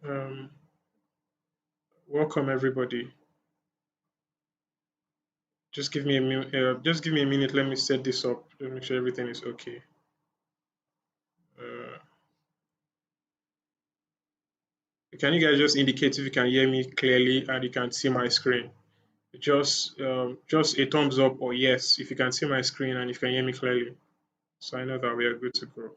Um, Welcome everybody. Just give me a minute. Let me set this up. Just make sure everything is okay. Uh, can you guys just indicate if you can hear me clearly and you can see my screen? Just a thumbs up or yes if you can see my screen and if you can hear me clearly. So I know that we are good to go.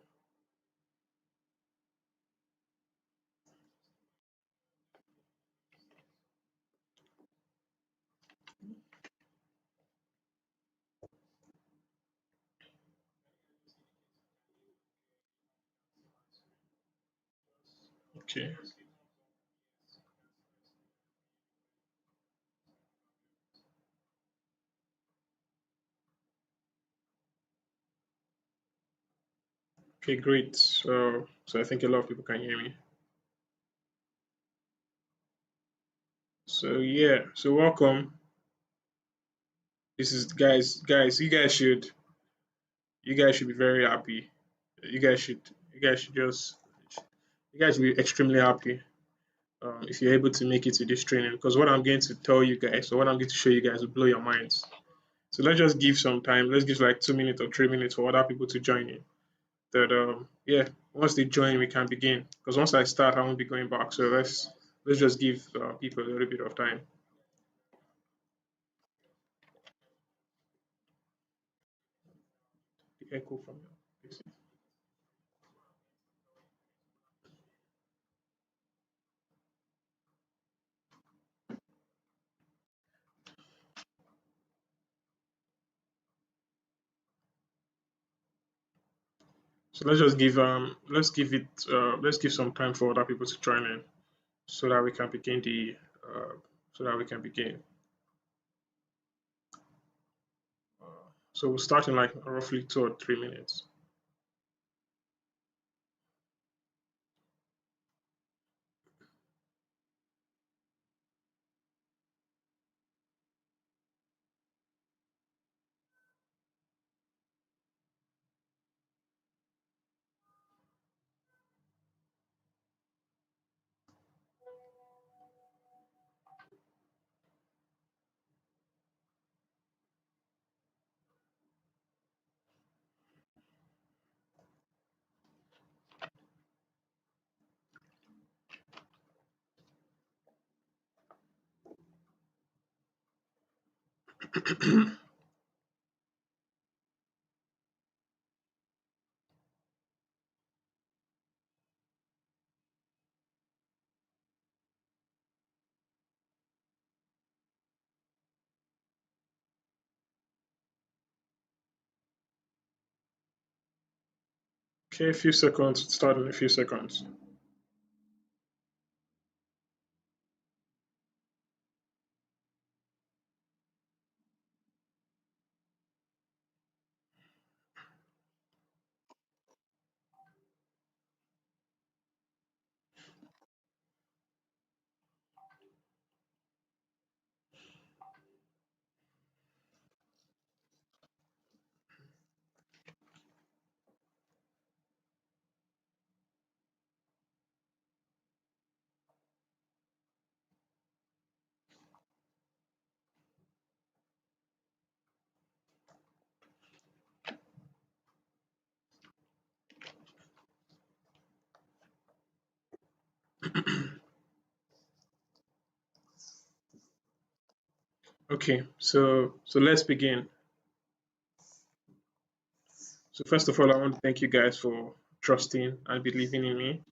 Okay. Okay, great. So I think a lot of people can hear me. So yeah. So welcome. This is guys. You guys should be very happy. You guys should you guys should just you guys should be extremely happy if you're able to make it to this training because what I'm going to tell you guys or what I'm going to show you guys will blow your minds. So let's just give some time. Let's give like 2 minutes or 3 minutes for other people to join in. That yeah, once they join, we can begin. Because once I start, I won't be going back. So let's just give people a little bit of time. The echo from your PC. So let's give some time for other people to join in so that we can begin the so that we can begin. So we'll start in like roughly 2 or 3 minutes. Okay, a few seconds. Start in a few seconds. Okay, so let's begin. So first of all, I want to thank you guys for trusting and believing in me.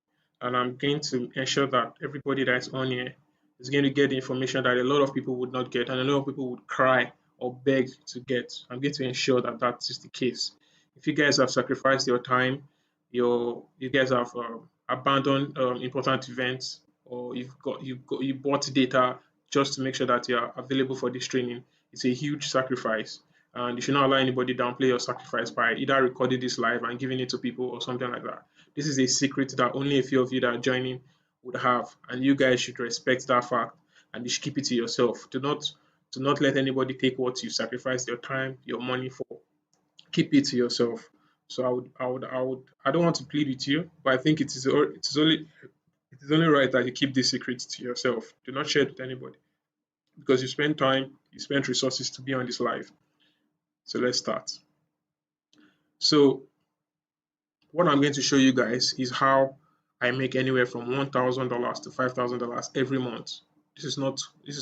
And I'm going to ensure that everybody that's on here is going to get the information that a lot of people would not get and a lot of people would cry or beg to get. I'm going to ensure that that is the case. If you guys have sacrificed your time, you guys have abandoned important events, or you bought data just to make sure that you are available for this training, it's a huge sacrifice and you should not allow anybody downplay your sacrifice by either recording this live and giving it to people or something like that. This is a secret that only a few of you that are joining would have, and you guys should respect that fact and you should keep it to yourself. Do not let anybody take what you sacrificed your time, your money for. Keep it to yourself. So I don't want to plead with you, but I think it is It's only right that you keep these secrets to yourself. Do not share it with anybody because you spend time, you spend resources to be on this live. So let's start. So what I'm going to show you guys is how I make anywhere from $1,000 to $5,000 every month. This is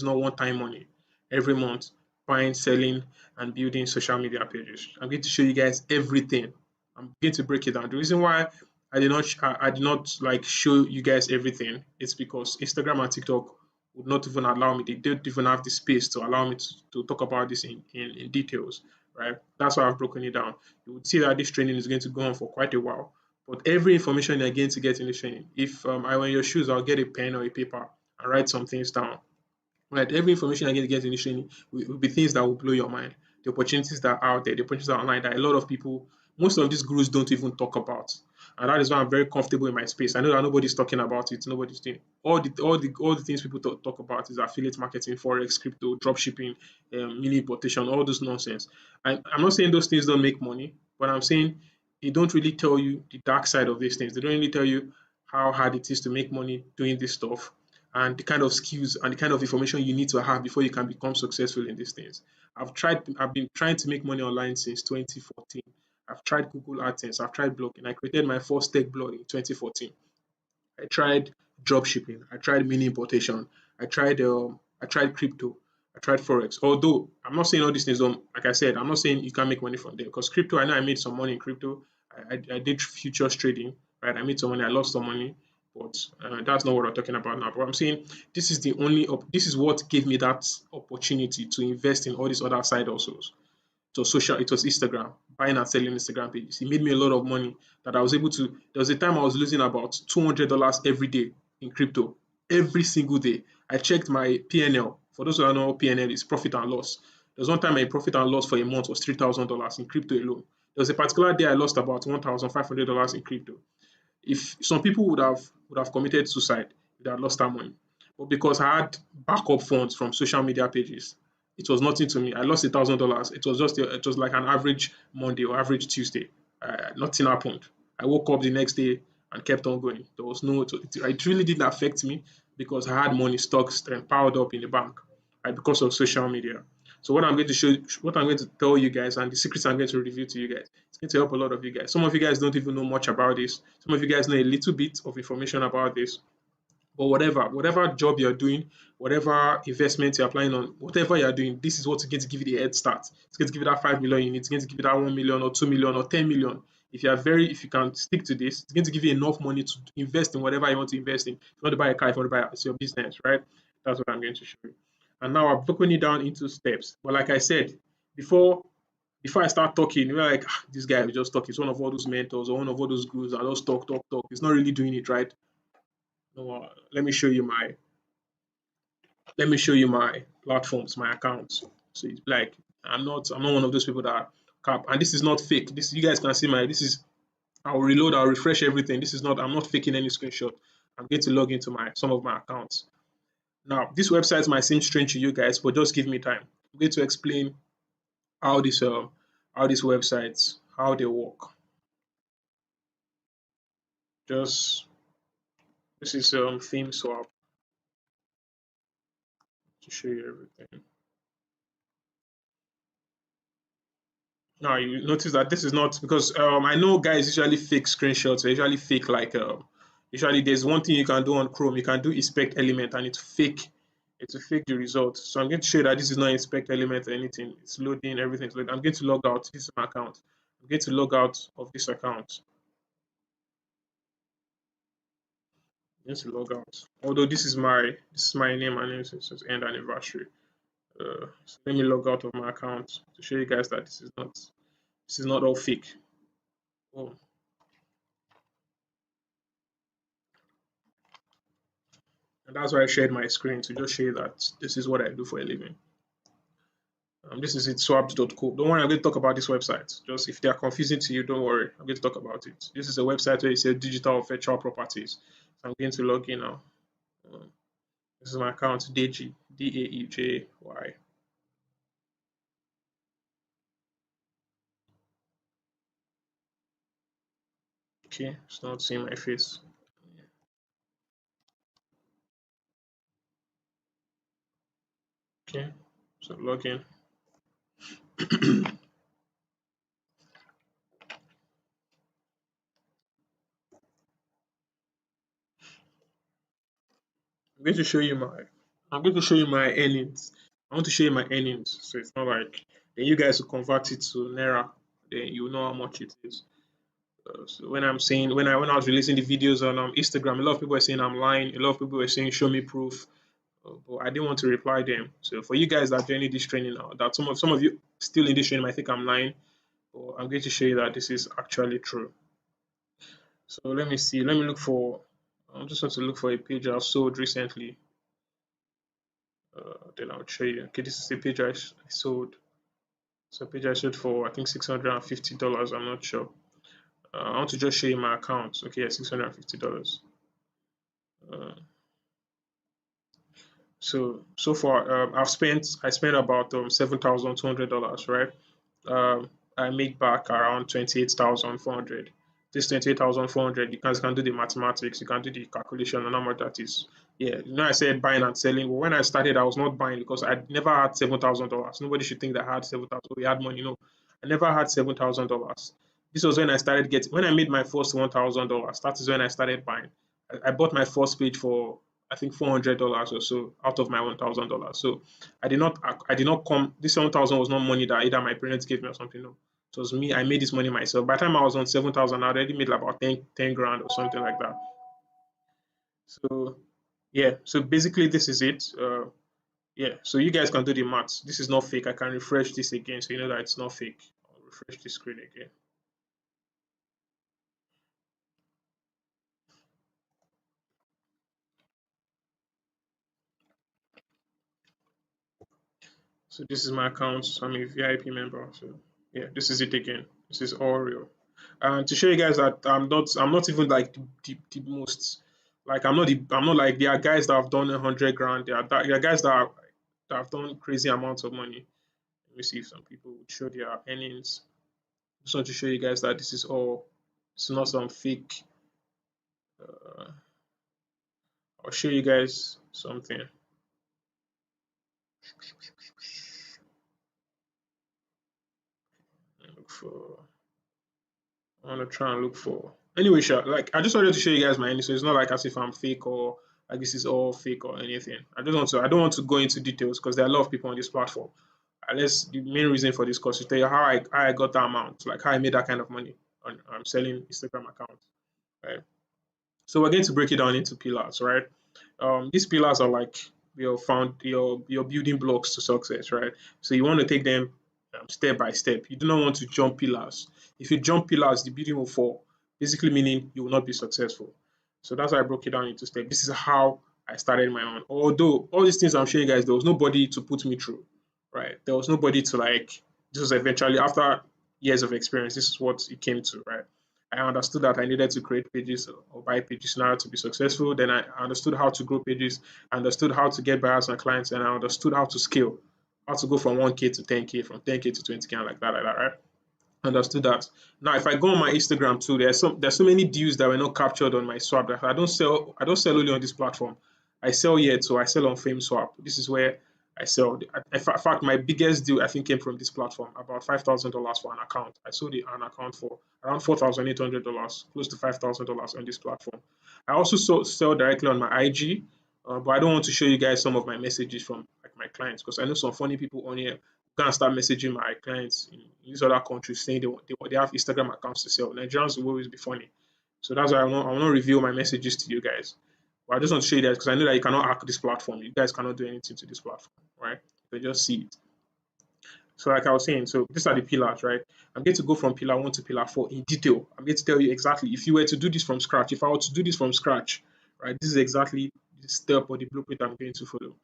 not one-time money. Every month, buying, selling, and building social media pages. I'm going to show you guys everything. I'm going to break it down. The reason why I did not like show you guys everything is because Instagram and TikTok would not even allow me. They don't even have the space to allow me to talk about this in details, right? That's why I've broken it down. You would see that this training is going to go on for quite a while. But every information you're going to get in this training, if I were in your shoes, I'll get a pen or a paper and write some things down. Right, every information you're going to get in this training will be things that will blow your mind. The opportunities that are out there, the opportunities that are online that a lot of people, most of these gurus don't even talk about. And that is why I'm very comfortable in my space. I know that nobody's talking about it, nobody's doing all the things people talk about is affiliate marketing, forex, crypto, drop shipping, mini importation, all this nonsense. I'm not saying those things don't make money, but I'm saying they don't really tell you the dark side of these things. They don't really tell you how hard it is to make money doing this stuff and the kind of skills and the kind of information you need to have before you can become successful in these things. I've been trying to make money online since 2014. I've tried Google AdSense, I've tried blogging. I created my first tech blog in 2014. I tried drop shipping, I tried mini importation, I tried crypto, I tried forex. Although I'm not saying all these things don't, like I said, I'm not saying you can't make money from them because crypto, I know I made some money in crypto. I did futures trading, right? I made some money, I lost some money, but that's not what I'm talking about now. But I'm saying this is what gave me that opportunity to invest in all these other side hustles. It was Instagram, buying and selling Instagram pages. It made me a lot of money that I was able to. There was a time I was losing about $200 every day in crypto, every single day. I checked my PNL. For those who don't know what PNL is, profit and loss. There was one time my profit and loss for a month was $3,000 in crypto alone. There was a particular day I lost about $1,500 in crypto. If some people would have committed suicide if they had lost that money, but because I had backup funds from social media pages, it was nothing to me. I lost $1,000. It was like an average Monday or average Tuesday. Nothing happened. I woke up the next day and kept on going. There was no it really didn't affect me because I had money stocks and piled up in the bank, right, because of social media. So what I'm going to tell you guys, and the secrets I'm going to reveal to you guys, it's going to help a lot of you guys. Some of you guys don't even know much about this. Some of you guys know a little bit of information about this. But whatever job you're doing, whatever investment you're applying on, whatever you're doing, this is what's going to give you the head start. It's going to give you that 5 million you need. It's going to give you that 1 million or 2 million or 10 million. If you can stick to this, it's going to give you enough money to invest in whatever you want to invest in. If you want to buy a car, if you want to buy it's your business, right? That's what I'm going to show you. And now I've broken it down into steps. But like I said, before before I start talking, you're like, this guy will just talk. He's one of all those mentors or one of all those gurus that just talk, talk, talk. He's not really doing it right. No, let me show you my platforms, my accounts. So it's like I'm not one of those people that cap. And this is not fake. This you guys can see my this is I'll reload, I'll refresh everything. This is not I'm not faking any screenshot. I'm going to log into my some of my accounts. Now, this website might seem strange to you guys, but just give me time. I'm going to explain how these websites how they work. Just this is theme swap to show you everything. Now you notice that this is not because I know guys usually fake screenshots. They usually fake like usually there's one thing you can do on Chrome. You can do inspect element and it's fake the result. So I'm going to show you that this is not inspect element or anything. It's loading everything's loading. I'm going to log out. This is my account. I'm going to log out of this account. I'm going to log out. Although this is my name and name since end anniversary. So let me log out of my account to show you guys that this is not all fake. Oh, and that's why I shared my screen to just show you that this is what I do for a living. This is it, swapped.co. Don't worry, I'm going to talk about this website. Just if they are confusing to you, don't worry. I'm going to talk about it. This is a website where it says digital virtual properties. So I'm going to log in now. Um, this is my account, Deji, Daejy. Okay, it's not seeing my face. Okay, so log in. I'm going to show you my I'm going to show you my earnings. I want to show you my earnings, so it's not like then you guys will convert it to naira, then you know how much it is. So when I'm saying when I was releasing the videos on Instagram, a lot of people were saying I'm lying. A lot of people were saying show me proof, but I didn't want to reply them. So for you guys that are joining this training now, that some of you still in this training might think I'm lying, but I'm going to show you that this is actually true. So let me see. Let me look for. I'm just going to look for a page I've sold recently. Then I'll show you. Okay, this is a page I sold. So a page I sold for I think $650. I'm not sure. I want to just show you my account. Okay, yeah, $650. Uh, so far, I spent about $7,200, right? I make back around 28,400. This 28,400, you can do the mathematics, you can do the calculation on how much that is. Yeah, I said buying and selling. But when I started, I was not buying because I never had $7,000. Nobody should think that I had 7,000. We had money. No, I never had $7,000. This was when I started getting. When I made my first $1,000. That is when I started buying. I bought my first page for I think $400 or so out of my $1,000. So I did not come. This 7,000 was not money that either my parents gave me or something. No, it was me. I made this money myself. By the time I was on 7,000, I already made like about 10 grand or something like that. So yeah. So basically, this is it. Yeah. So you guys can do the maths. This is not fake. I can refresh this again, so you know that it's not fake. I'll refresh the screen again. So this is my account. So I'm a VIP member. So yeah, this is it again. This is all real. And to show you guys that I'm not even like the most like I'm not like there are guys that have done 100 grand. There are guys that have done crazy amounts of money. Let me see if some people would show their earnings. Just want to show you guys that this is all. It's not some fake. Uh, I'll show you guys something. Look for. I want to try and look for. Anyway, sure. Like I just wanted to show you guys my earnings, so it's not like as if I'm fake or like this is all fake or anything. I just want to. I don't want to go into details because there are a lot of people on this platform. Unless the main reason for this course is to tell you how I got that amount, like how I made that kind of money on selling Instagram accounts, right? So we're going to break it down into pillars, right? These pillars are like your building blocks to success, right? So you want to take them step by step. You do not want to jump pillars. If you jump pillars, the building will fall. Basically, meaning you will not be successful. So that's why I broke it down into steps. This is how I started my own. Although all these things I'm showing you guys, there was nobody to put me through, right? There was nobody to like. This was eventually after years of experience. This is what it came to, right? I understood that I needed to create pages or buy pages in order to be successful. Then I understood how to grow pages, I understood how to get buyers and clients, and I understood how to scale, how to go from 1K to 10K, from 10K to 20K, and like that, right? Understood that. Now, if I go on my Instagram too, there's so many deals that were not captured on my swap. That I don't sell only on this platform. I sell here too. I sell on FameSwap. This is where I sell. In fact, my biggest deal I think came from this platform. About $5,000 for an account. I sold an account for around $4,800, close to $5,000 on this platform. I also sell directly on my IG, but I don't want to show you guys some of my messages from like my clients because I know some funny people on here go and start messaging my clients in these other countries saying they have Instagram accounts to sell. Nigerians will always be funny. So that's why I will not reveal my messages to you guys. But I just want to show you that because I know that you cannot hack this platform. You guys cannot do anything to this platform, right? You can just see it. So like I was saying, so these are the pillars, right? I'm going to go from pillar 1 to pillar 4 in detail. I'm going to tell you exactly if you were to do this from scratch, if I were to do this from scratch, right? This is exactly the step or the blueprint I'm going to follow.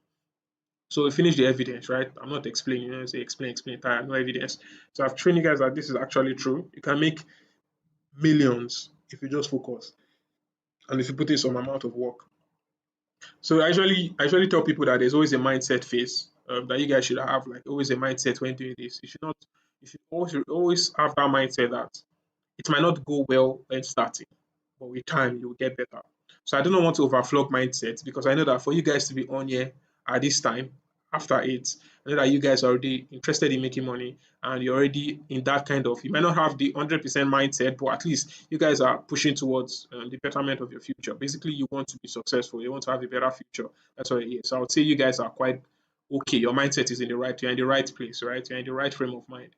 So we finish the evidence, right? I'm not explaining, say explain, tire, no evidence. So I've trained you guys that this is actually true. You can make millions if you just focus and if you put in some amount of work. So I usually tell people that there's always a mindset phase that you guys should have, like always a mindset when doing this. You should always have that mindset that it might not go well when starting, but with time you'll get better. So I do not want to overflow mindset because I know that for you guys to be on here at this time, after it. I know that you guys are already interested in making money and you're already in that kind of, you might not have the 100% mindset, but at least you guys are pushing towards the betterment of your future. Basically, you want to be successful, you want to have a better future. That's what it is. So I would say you guys are quite okay. Your mindset is in the right, you're in the right place, right? You're in the right frame of mind.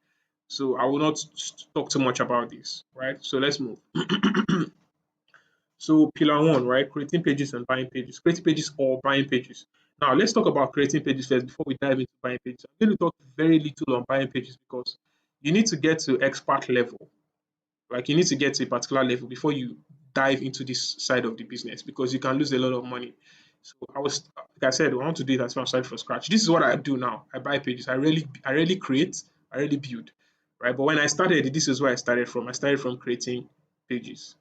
So I will not talk too much about this, right? So let's move. So pillar one, right? Creating pages and buying pages. Creating pages or buying pages. Now let's talk about creating pages first before we dive into buying pages. I'm going to talk very little on buying pages because you need to get to expert level. Like you need to get to a particular level before you dive into this side of the business because you can lose a lot of money. So like I said, I want to do it as well started from scratch. This is what I do now. I buy pages. I really create, I really build. Right. But when I started, this is where I started from. I started from creating pages.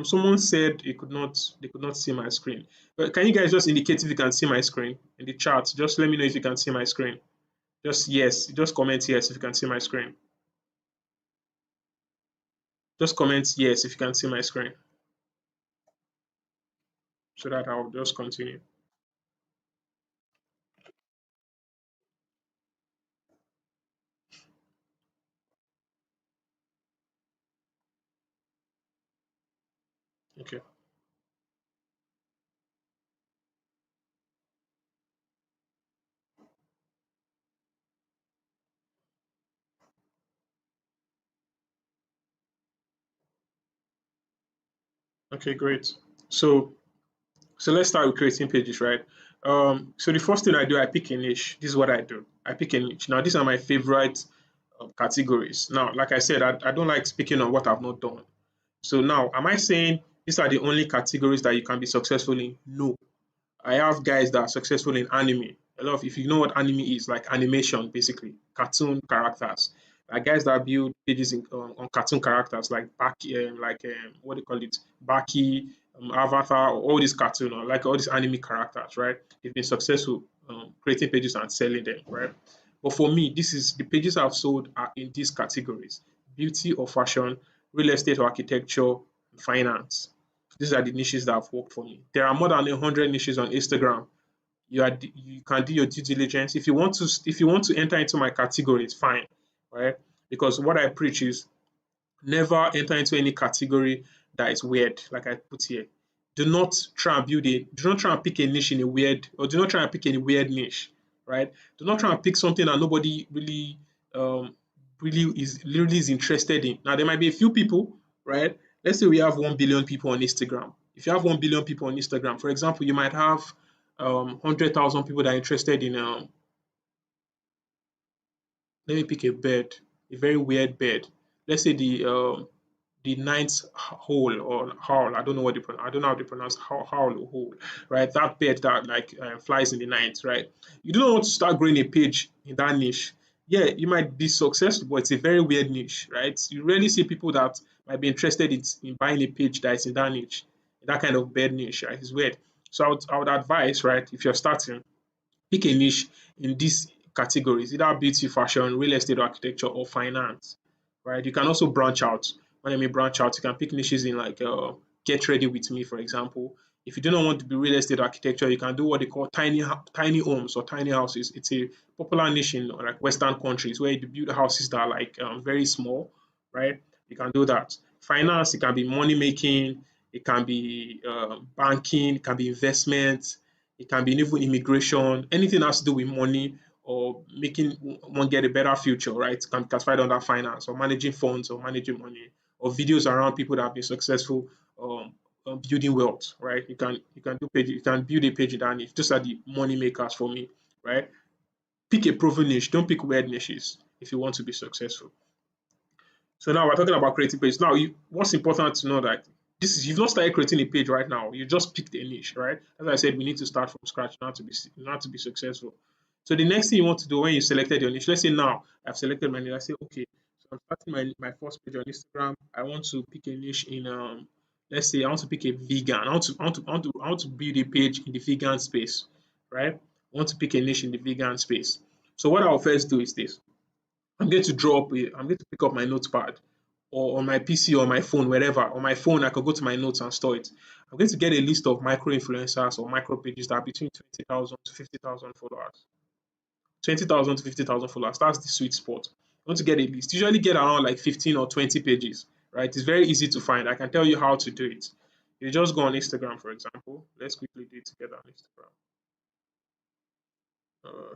Someone said they could not see my screen. But can you guys just indicate if you can see my screen in the chat? Just let me know if you can see my screen. Just yes, just comment yes if you can see my screen. Just comment yes if you can see my screen so that I'll just continue. Okay. Okay, great. So so let's start with creating pages, right? So the first thing I do, I pick a niche. This is what I do. I pick a niche. Now these are my favorite categories. Now, like I said, I don't like speaking on what I've not done. So now, am I saying these are the only categories that you can be successful in? No. I have guys that are successful in anime. A lot of, if you know what anime is, like animation, basically, cartoon characters. Like guys that build pages on cartoon characters, like Baki, what do you call it, Baki, Avatar, all these cartoon, or like all these anime characters, right? They've been successful creating pages and selling them, right? But for me, this is the pages I've sold are in these categories: beauty or fashion, real estate or architecture, finance. These are the niches that have worked for me. There are more than 100 niches on Instagram. You can do your due diligence. If you want to enter into my category, it's fine, right? Because what I preach is never enter into any category that is weird, like I put here. Do not try and pick a niche in a weird, or do not try and pick any weird niche, right? Do not try and pick something that nobody um really is interested in. Now there might be a few people, right? Let's say we have 1 billion people on Instagram. If you have 1 billion people on Instagram, for example, you might have 100,000 people that are interested in let me pick a bird, a very weird bird. Let's say the ninth hole or howl. I don't know how they pronounce howl or hole, right? That bird that like flies in the night, right? You do not want to start growing a page in that niche. Yeah, you might be successful, but it's a very weird niche, right? You rarely see people that might be interested in buying a page that is in that niche, in that kind of bird niche, right? It's weird. So I would advise, right, if you're starting, pick a niche in these categories, either beauty, fashion, real estate, architecture, or finance. Right? You can also branch out. When I mean branch out, you can pick niches in like get ready with me, for example. If you do not want to be real estate architecture, you can do what they call tiny homes or tiny houses. It's a popular niche in like Western countries where you build houses that are like very small, right? You can do that. Finance, it can be money making, it can be banking, it can be investment, it can be even immigration, anything that has to do with money or making one get a better future, right? Can be classified under finance or managing funds or managing money or videos around people that have been successful building wealth, right? You can build a page in that niche. Those are the money makers for me, right? Pick a proven niche. Don't pick weird niches if you want to be successful. So now we're talking about creating pages. Now, what's important to know that you've not started creating a page right now. You just picked a niche, right? As I said, we need to start from scratch not to be successful. So the next thing you want to do when you selected your niche, let's say now I've selected my niche. I say, okay, so I'm starting my first page on Instagram. I want to pick a niche in let's say I want to pick a vegan. I want to build a page in the vegan space, right? I want to pick a niche in the vegan space. So what I'll first do is this. I'm going to pick up my notepad or on my PC or my phone, wherever. On my phone, I can go to my notes and store it. I'm going to get a list of micro influencers or micro pages that are between 20,000 to 50,000 followers. 20,000 to 50,000 followers. That's the sweet spot. You want to get a list. Usually get around like 15 or 20 pages, right? It's very easy to find. I can tell you how to do it. You just go on Instagram, for example. Let's quickly do it together on Instagram.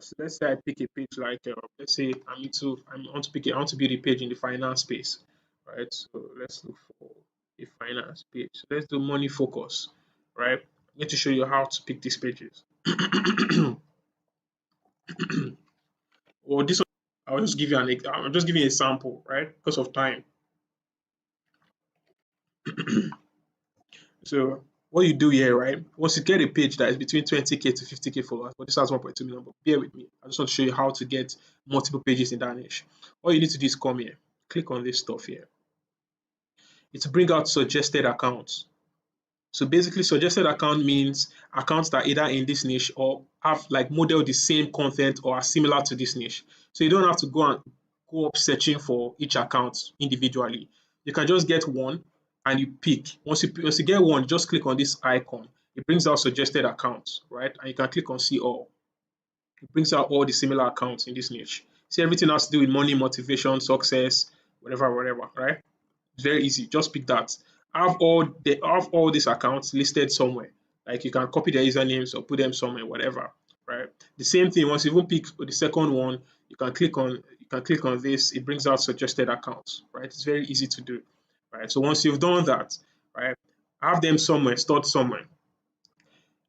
So let's say I pick a page like, let's say I want to pick it, I want to build a page in the finance space, right? So let's look for a finance page. So let's do money focus, right? I'm going to show you how to pick these pages. Or this one, I'll just give you a sample, right? Because of time. So what you do here, right? Once you get a page that is between 20K to 50K followers, but this has 1.2 million, but bear with me. I just want to show you how to get multiple pages in that niche. All you need to do is come here, click on this stuff here. It's bring out suggested accounts. So basically, suggested account means accounts that either in this niche or have like model the same content or are similar to this niche. So you don't have to go up searching for each account individually. You can just get one and you pick. Once you get one, just click on this icon. It brings out suggested accounts, right? And you can click on see all. It brings out all the similar accounts in this niche. See, everything has to do with money, motivation, success, whatever, whatever, right? It's very easy. Just pick that. Have all these accounts listed somewhere. Like you can copy their usernames or put them somewhere, whatever. Right. The same thing. Once you even pick the second one, you can click on this. It brings out suggested accounts. Right. It's very easy to do. Right. So once you've done that, right, have them somewhere, stored somewhere.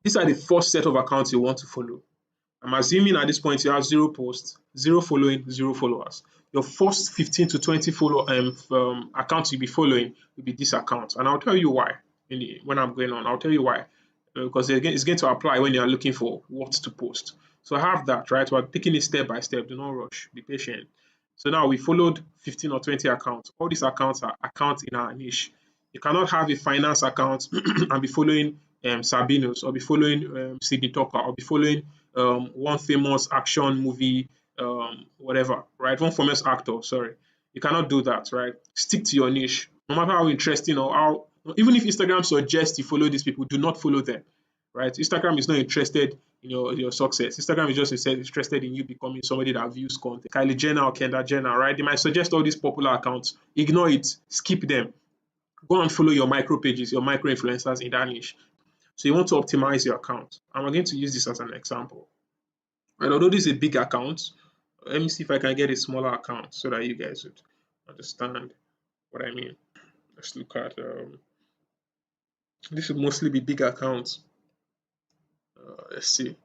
These are the first set of accounts you want to follow. I'm assuming at this point you have zero posts, zero following, zero followers. Your first 15 to 20 accounts you'll be following will be this account. And I'll tell you why when I'm going on. I'll tell you why. Because again, it's going to apply when you're looking for what to post. So I have that, right? We're taking it step by step. Do not rush. Be patient. So now we followed 15 or 20 accounts. All these accounts are accounts in our niche. You cannot have a finance account and be following Sabinos or be following Sydney Tucker or be following one famous action movie, whatever, right? One famous actor, sorry. You cannot do that, right? Stick to your niche. No matter how interesting or how, even if Instagram suggests you follow these people, do not follow them, right? Instagram is not interested in your success. Instagram is just interested in you becoming somebody that views content. Kylie Jenner or Kendall Jenner, right? They might suggest all these popular accounts. Ignore it, skip them. Go and follow your micro pages, your micro influencers in that niche. So you want to optimize your account. And we're going to use this as an example. And although this is a big account, let me see if I can get a smaller account so that you guys would understand what I mean. Let's look at this should mostly be big accounts. Let's see.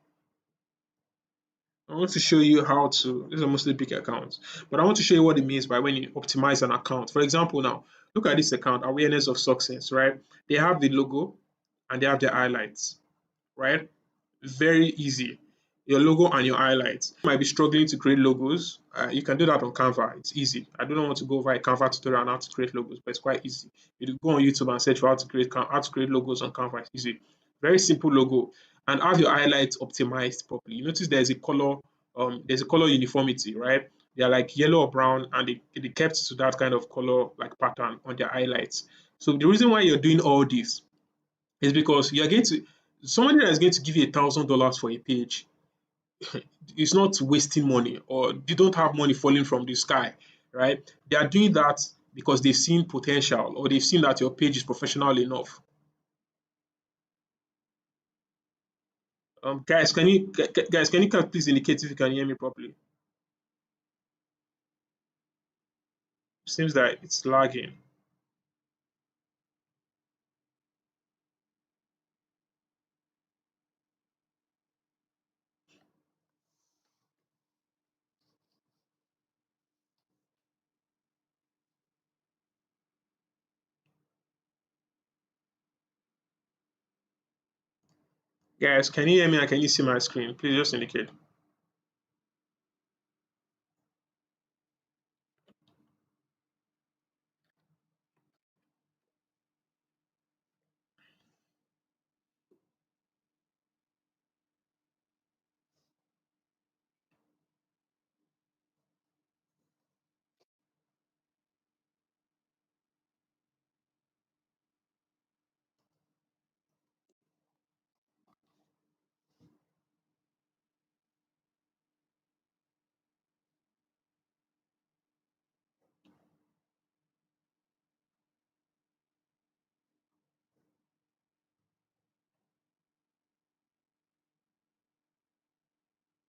I want to show you how to, these are mostly big accounts, but I want to show you what it means by when you optimize an account. For example, now look at this account, awareness of success, right? They have the logo and they have the highlights, right? Very easy. Your logo and your highlights. You might be struggling to create logos. You can do that on Canva. It's easy. I don't want to go over a Canva tutorial on how to create logos, but it's quite easy. You go on YouTube and search for how to create logos on Canva. It's easy. Very simple logo, and have your highlights optimized properly. You notice there's a color uniformity, right? They are like yellow or brown, and they kept to that kind of color like pattern on their highlights. So the reason why you're doing all this is because you're going to somebody that is going to give you $1,000 for a page is not wasting money, or they don't have money falling from the sky, right? They are doing that because they've seen potential or they've seen that your page is professional enough. Guys, can you please indicate if you can hear me properly? Seems that it's lagging. Guys, can you hear me and can you see my screen? Please just indicate.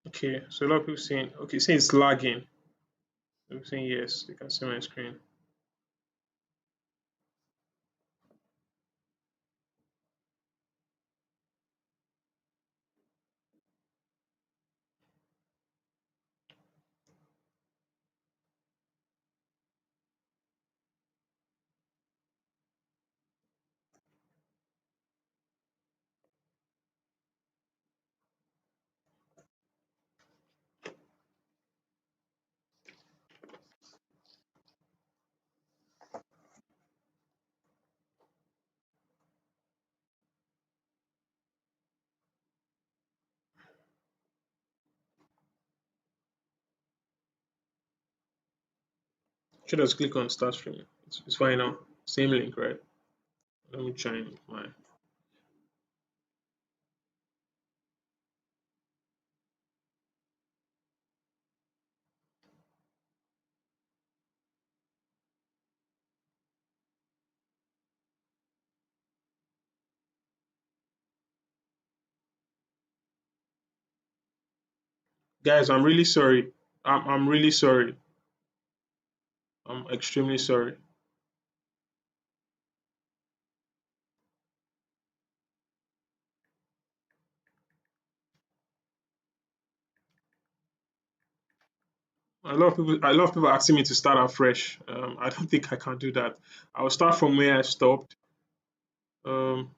Okay, so a lot of people saying, okay, saying it's lagging. I'm saying yes, you can see my screen. Should just click on start streaming. It's fine now. Same link, right? Let me join my. Guys, I'm really sorry. I'm really sorry. I'm extremely sorry. A lot of people asking me to start afresh. I don't think I can do that. I'll start from where I stopped. Um,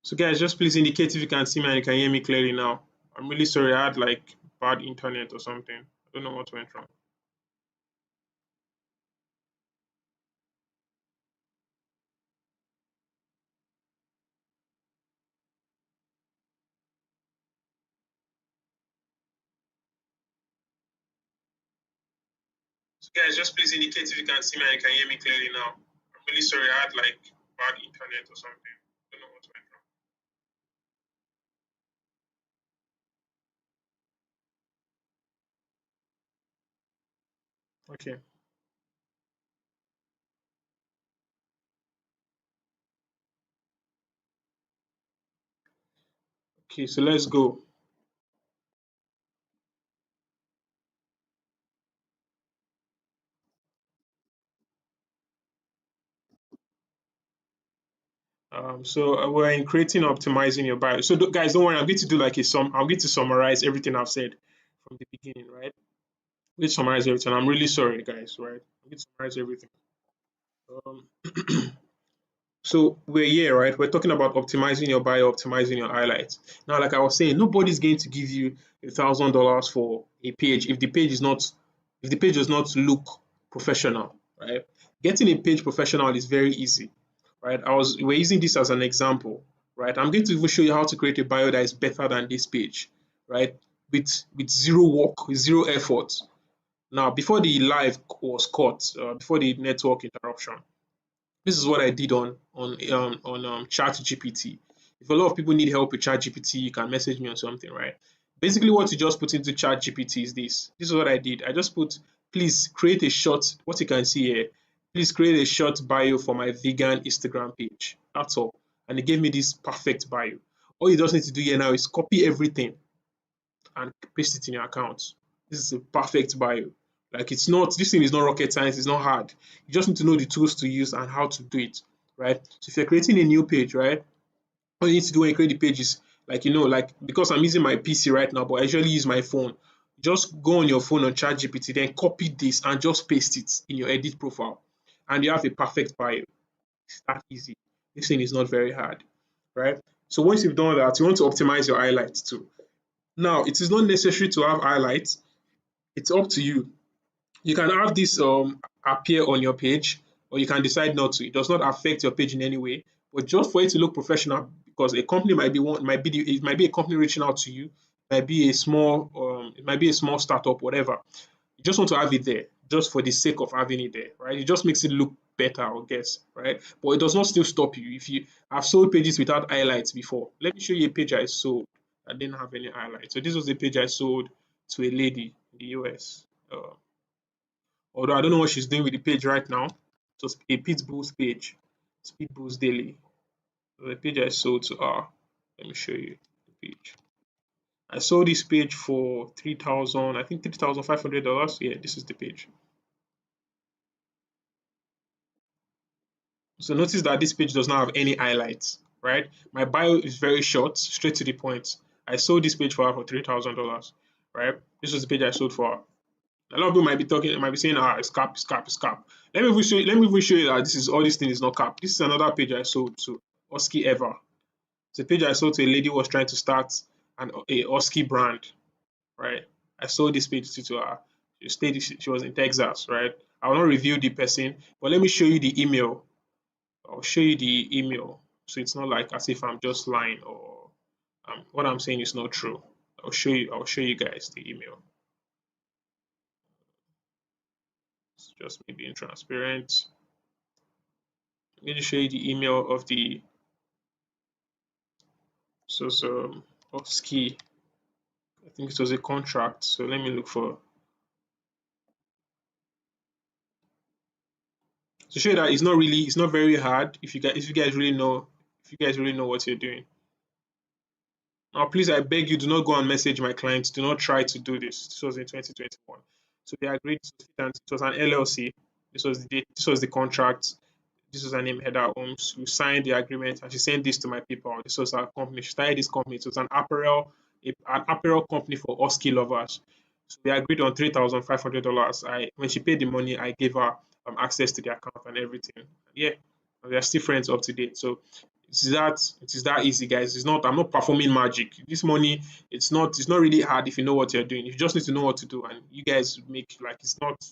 so guys, just please indicate if you can see me and you can hear me clearly now. I'm really sorry. I had like bad internet or something. I don't know what went wrong. So guys, just please indicate if you can see me and you can hear me clearly now. I'm really sorry. I had like bad internet or something. I don't know what went wrong. Okay. Okay. So let's go. So we're in creating optimizing your bio. So guys, don't worry. I'm going to do like a sum. I'm going to summarize everything I've said from the beginning, right? I'm going to summarize everything. I'm really sorry, guys. Right? I'm going to summarize everything. Um, so we're here, right? We're talking about optimizing your bio, optimizing your highlights. Now, like I was saying, nobody's going to give you $1,000 for a page if the page does not look professional, right? Getting a page professional is very easy, right? We're using this as an example, right? I'm going to even show you how to create a bio that is better than this page, right? With zero work, with zero effort. Now, before the live was cut, before the network interruption, this is what I did on ChatGPT. If a lot of people need help with ChatGPT, you can message me on something, right? Basically, what you just put into ChatGPT is this. This is what I did. I just put, please create a short. What you can see here. Please create a short bio for my vegan Instagram page. That's all, and it gave me this perfect bio. All you just need to do here now is copy everything and paste it in your account. This is a perfect bio. Like it's not, this thing is not rocket science, it's not hard. You just need to know the tools to use and how to do it, right? So if you're creating a new page, right, all you need to do when you create the page is like, like because I'm using my PC right now, but I usually use my phone. Just go on your phone on ChatGPT, then copy this and just paste it in your edit profile. And you have a perfect bio. It's that easy. This thing is not very hard, right? So once you've done that, you want to optimize your highlights too. Now, it is not necessary to have highlights. It's up to you. You can have this appear on your page, or you can decide not to. It does not affect your page in any way. But just for it to look professional, because a company it might be a company reaching out to you, it might be a small startup, whatever. You just want to have it there, just for the sake of having it there, right? It just makes it look better, I guess, right? But it does not still stop you. If you have sold pages without highlights before, let me show you a page I sold that didn't have any highlights. So this was a page I sold to a lady in the US. Although I don't know what she's doing with the page right now. It was a Pitbull's page. It's Pitbull's Daily. So the page I sold to her. Let me show you the page. I sold this page for 3,000, I think $3,500. Yeah, this is the page. So notice that this page does not have any highlights, right? My bio is very short, straight to the point. I sold this page for her for $3,000, right? This was the page I sold for her. A lot of people might be saying, it's cap, it's cap, it's cap. Let me even show you that all this thing is not cap. This is another page I sold to Husky Ever. It's a page I sold to a lady who was trying to start a Husky brand, right? I sold this page to her. She was in Texas, right? I will not review the person, but let me show you the email. I'll show you the email. So it's not like as if I'm just lying or what I'm saying is not true. I'll show you guys the email. It's just me being transparent. I'm going to show you the email of the Husky. I think it was a contract. So let me look for to show you that it's not very hard if you guys really know what you're doing. Now, please, I beg you, do not go and message my clients. Do not try to do this. This was in 2021. So they agreed to sit, and it was an LLC. This was the date, this was the contract. This was her name, Heather Holmes. We signed the agreement, and she sent this to my people. This was her company. She started this company. It was an apparel company for Husky lovers. So we agreed on $3,500. When she paid the money, I gave her access to the account and everything. Yeah, we are still friends up to date. So it is that easy, guys. I'm not performing magic. This money, it's not really hard if you know what you're doing. You just need to know what to do, and you guys make like it's not.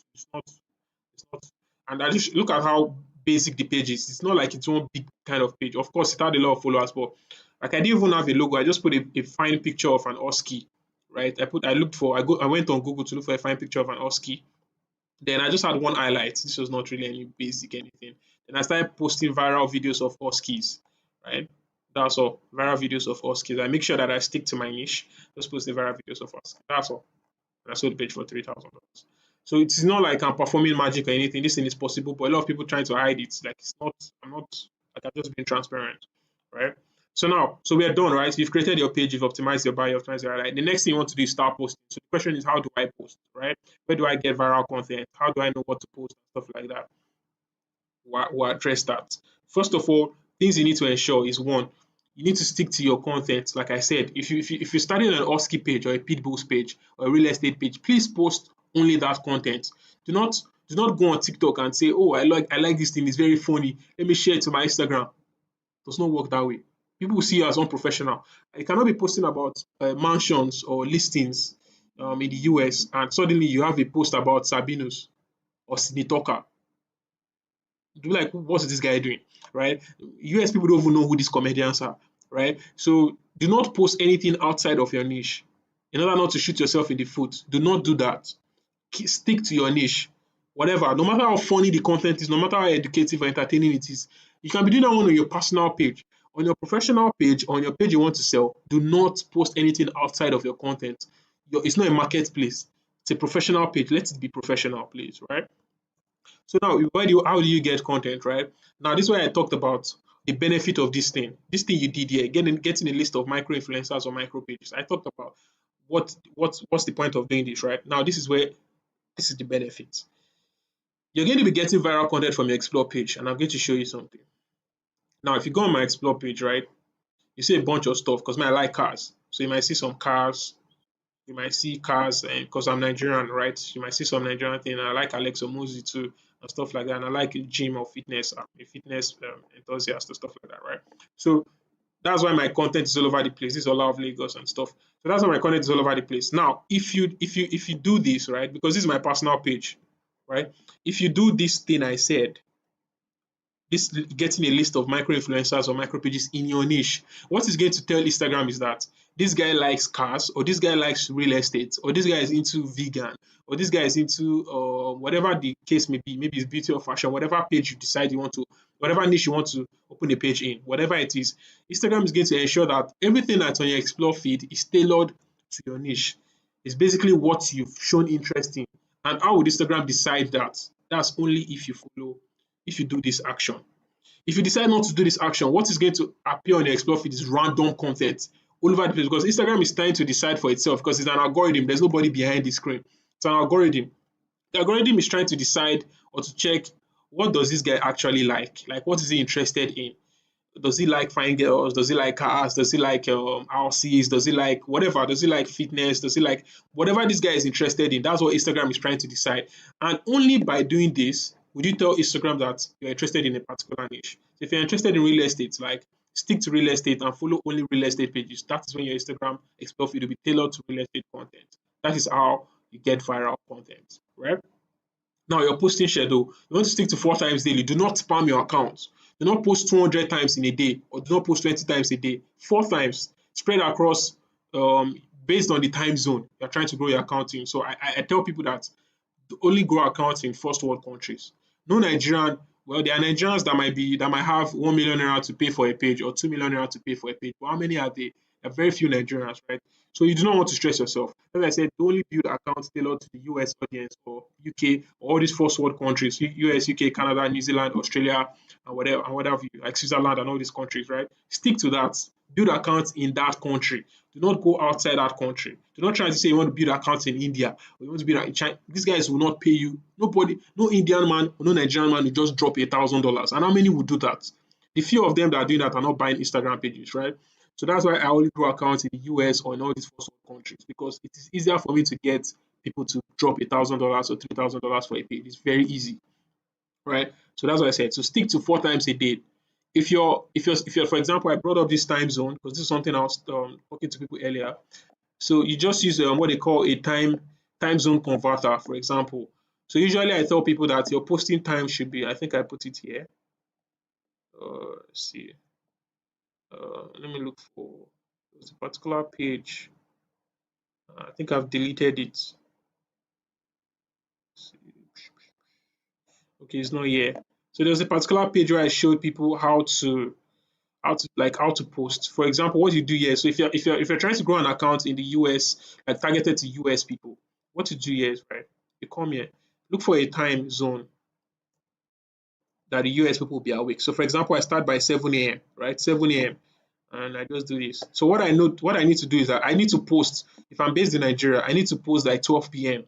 And I just look at how basic the page is. It's not like it's one big kind of page. Of course, it had a lot of followers, but like I didn't even have a logo. I just put a fine picture of an Husky, right? I went on Google to look for a fine picture of an Husky. Then I just had one highlight. This was not really any basic anything. Then I started posting viral videos of Huskies, right? That's all. Viral videos of Huskies. I make sure that I stick to my niche. Just post the viral videos of Huskies. That's all. And I sold the page for $3,000. So it's not like I'm performing magic or anything. This thing is possible, but a lot of people trying to hide it. Like it's not. I'm not. Like I've just been transparent, right? So we are done, right? You've created your page, you've optimized your bio, you've optimized your highlight. The next thing you want to do is start posting. So the question is, how do I post, right? Where do I get viral content? How do I know what to post and stuff like that? We'll address that. First of all, things you need to ensure is one, you need to stick to your content. Like I said, if you're starting an Husky page or a Pitbulls page or a real estate page, please post only that content. Do not go on TikTok and say, oh, I like this thing, it's very funny. Let me share it to my Instagram. It does not work that way. People will see you as unprofessional. You cannot be posting about mansions or listings in the US and suddenly you have a post about Sabinos or Sydney Tucker. Do like, what's this guy doing, right? US people don't even know who these comedians are, right? So do not post anything outside of your niche in order not to shoot yourself in the foot. Do not do that. Stick to your niche. Whatever, no matter how funny the content is, no matter how educative or entertaining it is, you can be doing that one on your personal page. On your professional page, on your page you want to sell, do not post anything outside of your content. It's not a marketplace. It's a professional page. Let it be professional, please, right? So now, how do you get content, right? Now, this is why I talked about the benefit of this thing. This thing you did here, getting a list of micro influencers or micro pages. I talked about what's the point of doing this, right? Now, this is the benefit. You're going to be getting viral content from your explore page, and I'm going to show you something. Now, if you go on my explore page, right, you see a bunch of stuff because I like cars. So you might see some cars, you might see cars, and because I'm Nigerian, right? You might see some Nigerian thing. I like Alex Omozi too, and stuff like that. And I like gym or fitness. I'm a fitness enthusiast and stuff like that, right? So that's why my content is all over the place. This is all out of Lagos and stuff. So that's why my content is all over the place. Now, if you do this, right, because this is my personal page, right? If you do this thing I said, this getting a list of micro influencers or micro pages in your niche, what is going to tell Instagram is that this guy likes cars, or this guy likes real estate, or this guy is into vegan, or this guy is into whatever the case may be. Maybe it's beauty or fashion, whatever page you decide you want to, whatever niche you want to open a page in, whatever it is. Instagram is going to ensure that everything that's on your explore feed is tailored to your niche. It's basically what you've shown interest in. And how would Instagram decide that? That's only if you do this action. If you decide not to do this action, what is going to appear on your explore feed is random content all over the place because Instagram is trying to decide for itself because it's an algorithm. There's nobody behind the screen. It's an algorithm. The algorithm is trying to decide or to check what does this guy actually like? Like what is he interested in? Does he like fine girls? Does he like cars? Does he like houses? Does he like whatever? Does he like fitness? Does he like whatever this guy is interested in? That's what Instagram is trying to decide. And only by doing this would you tell Instagram that you're interested in a particular niche. So if you're interested in real estate, like stick to real estate and follow only real estate pages. That is when your Instagram Explore feed will be tailored to real estate content. That is how you get viral content, right? Now, your posting schedule, you want to stick to 4 times daily. Do not spam your account. Do not post 200 times in a day or do not post 20 times a day. 4 times spread across based on the time zone you're trying to grow your account in. So I tell people that only grow accounts in first world countries. No Nigerian, well, there are Nigerians that might have 1 million naira to pay for a page or 2 million naira to pay for a page. But how many are they? There are very few Nigerians, right? So you do not want to stress yourself. As I said, only build accounts tailored to the US audience or UK or all these first world countries, US, UK, Canada, New Zealand, Australia, and whatever like Switzerland and all these countries, right? Stick to that. Build accounts in that country. Do not go outside that country. Do not try to say you want to build accounts in India or you want to build in China. These guys will not pay you. Nobody, no Indian man or no Nigerian man will just drop $1,000. And how many would do that? The few of them that are doing that are not buying Instagram pages, right? So that's why I only grow accounts in the US or in all these first world countries because it is easier for me to get people to drop $1,000 or $3,000 for a page. It's very easy, right? So that's what I said. So stick to 4 times a day. If you're for example, I brought up this time zone because this is something I was talking to people earlier. So you just use what they call a time zone converter, for example. So usually I tell people that your posting time should be. I think I put it here. Let's see. Let me look for there's a particular page. I think I've deleted it. Okay, it's not here. So there's a particular page where I showed people how to post. For example, what you do here. So if you're trying to grow an account in the US, like targeted to US people, what you do here is right. You come here, look for a time zone that the US people will be awake. So for example, I start by 7 a.m. right, 7 a.m. and I just do this. So what I need to do is that I need to post. If I'm based in Nigeria, I need to post like 12 p.m.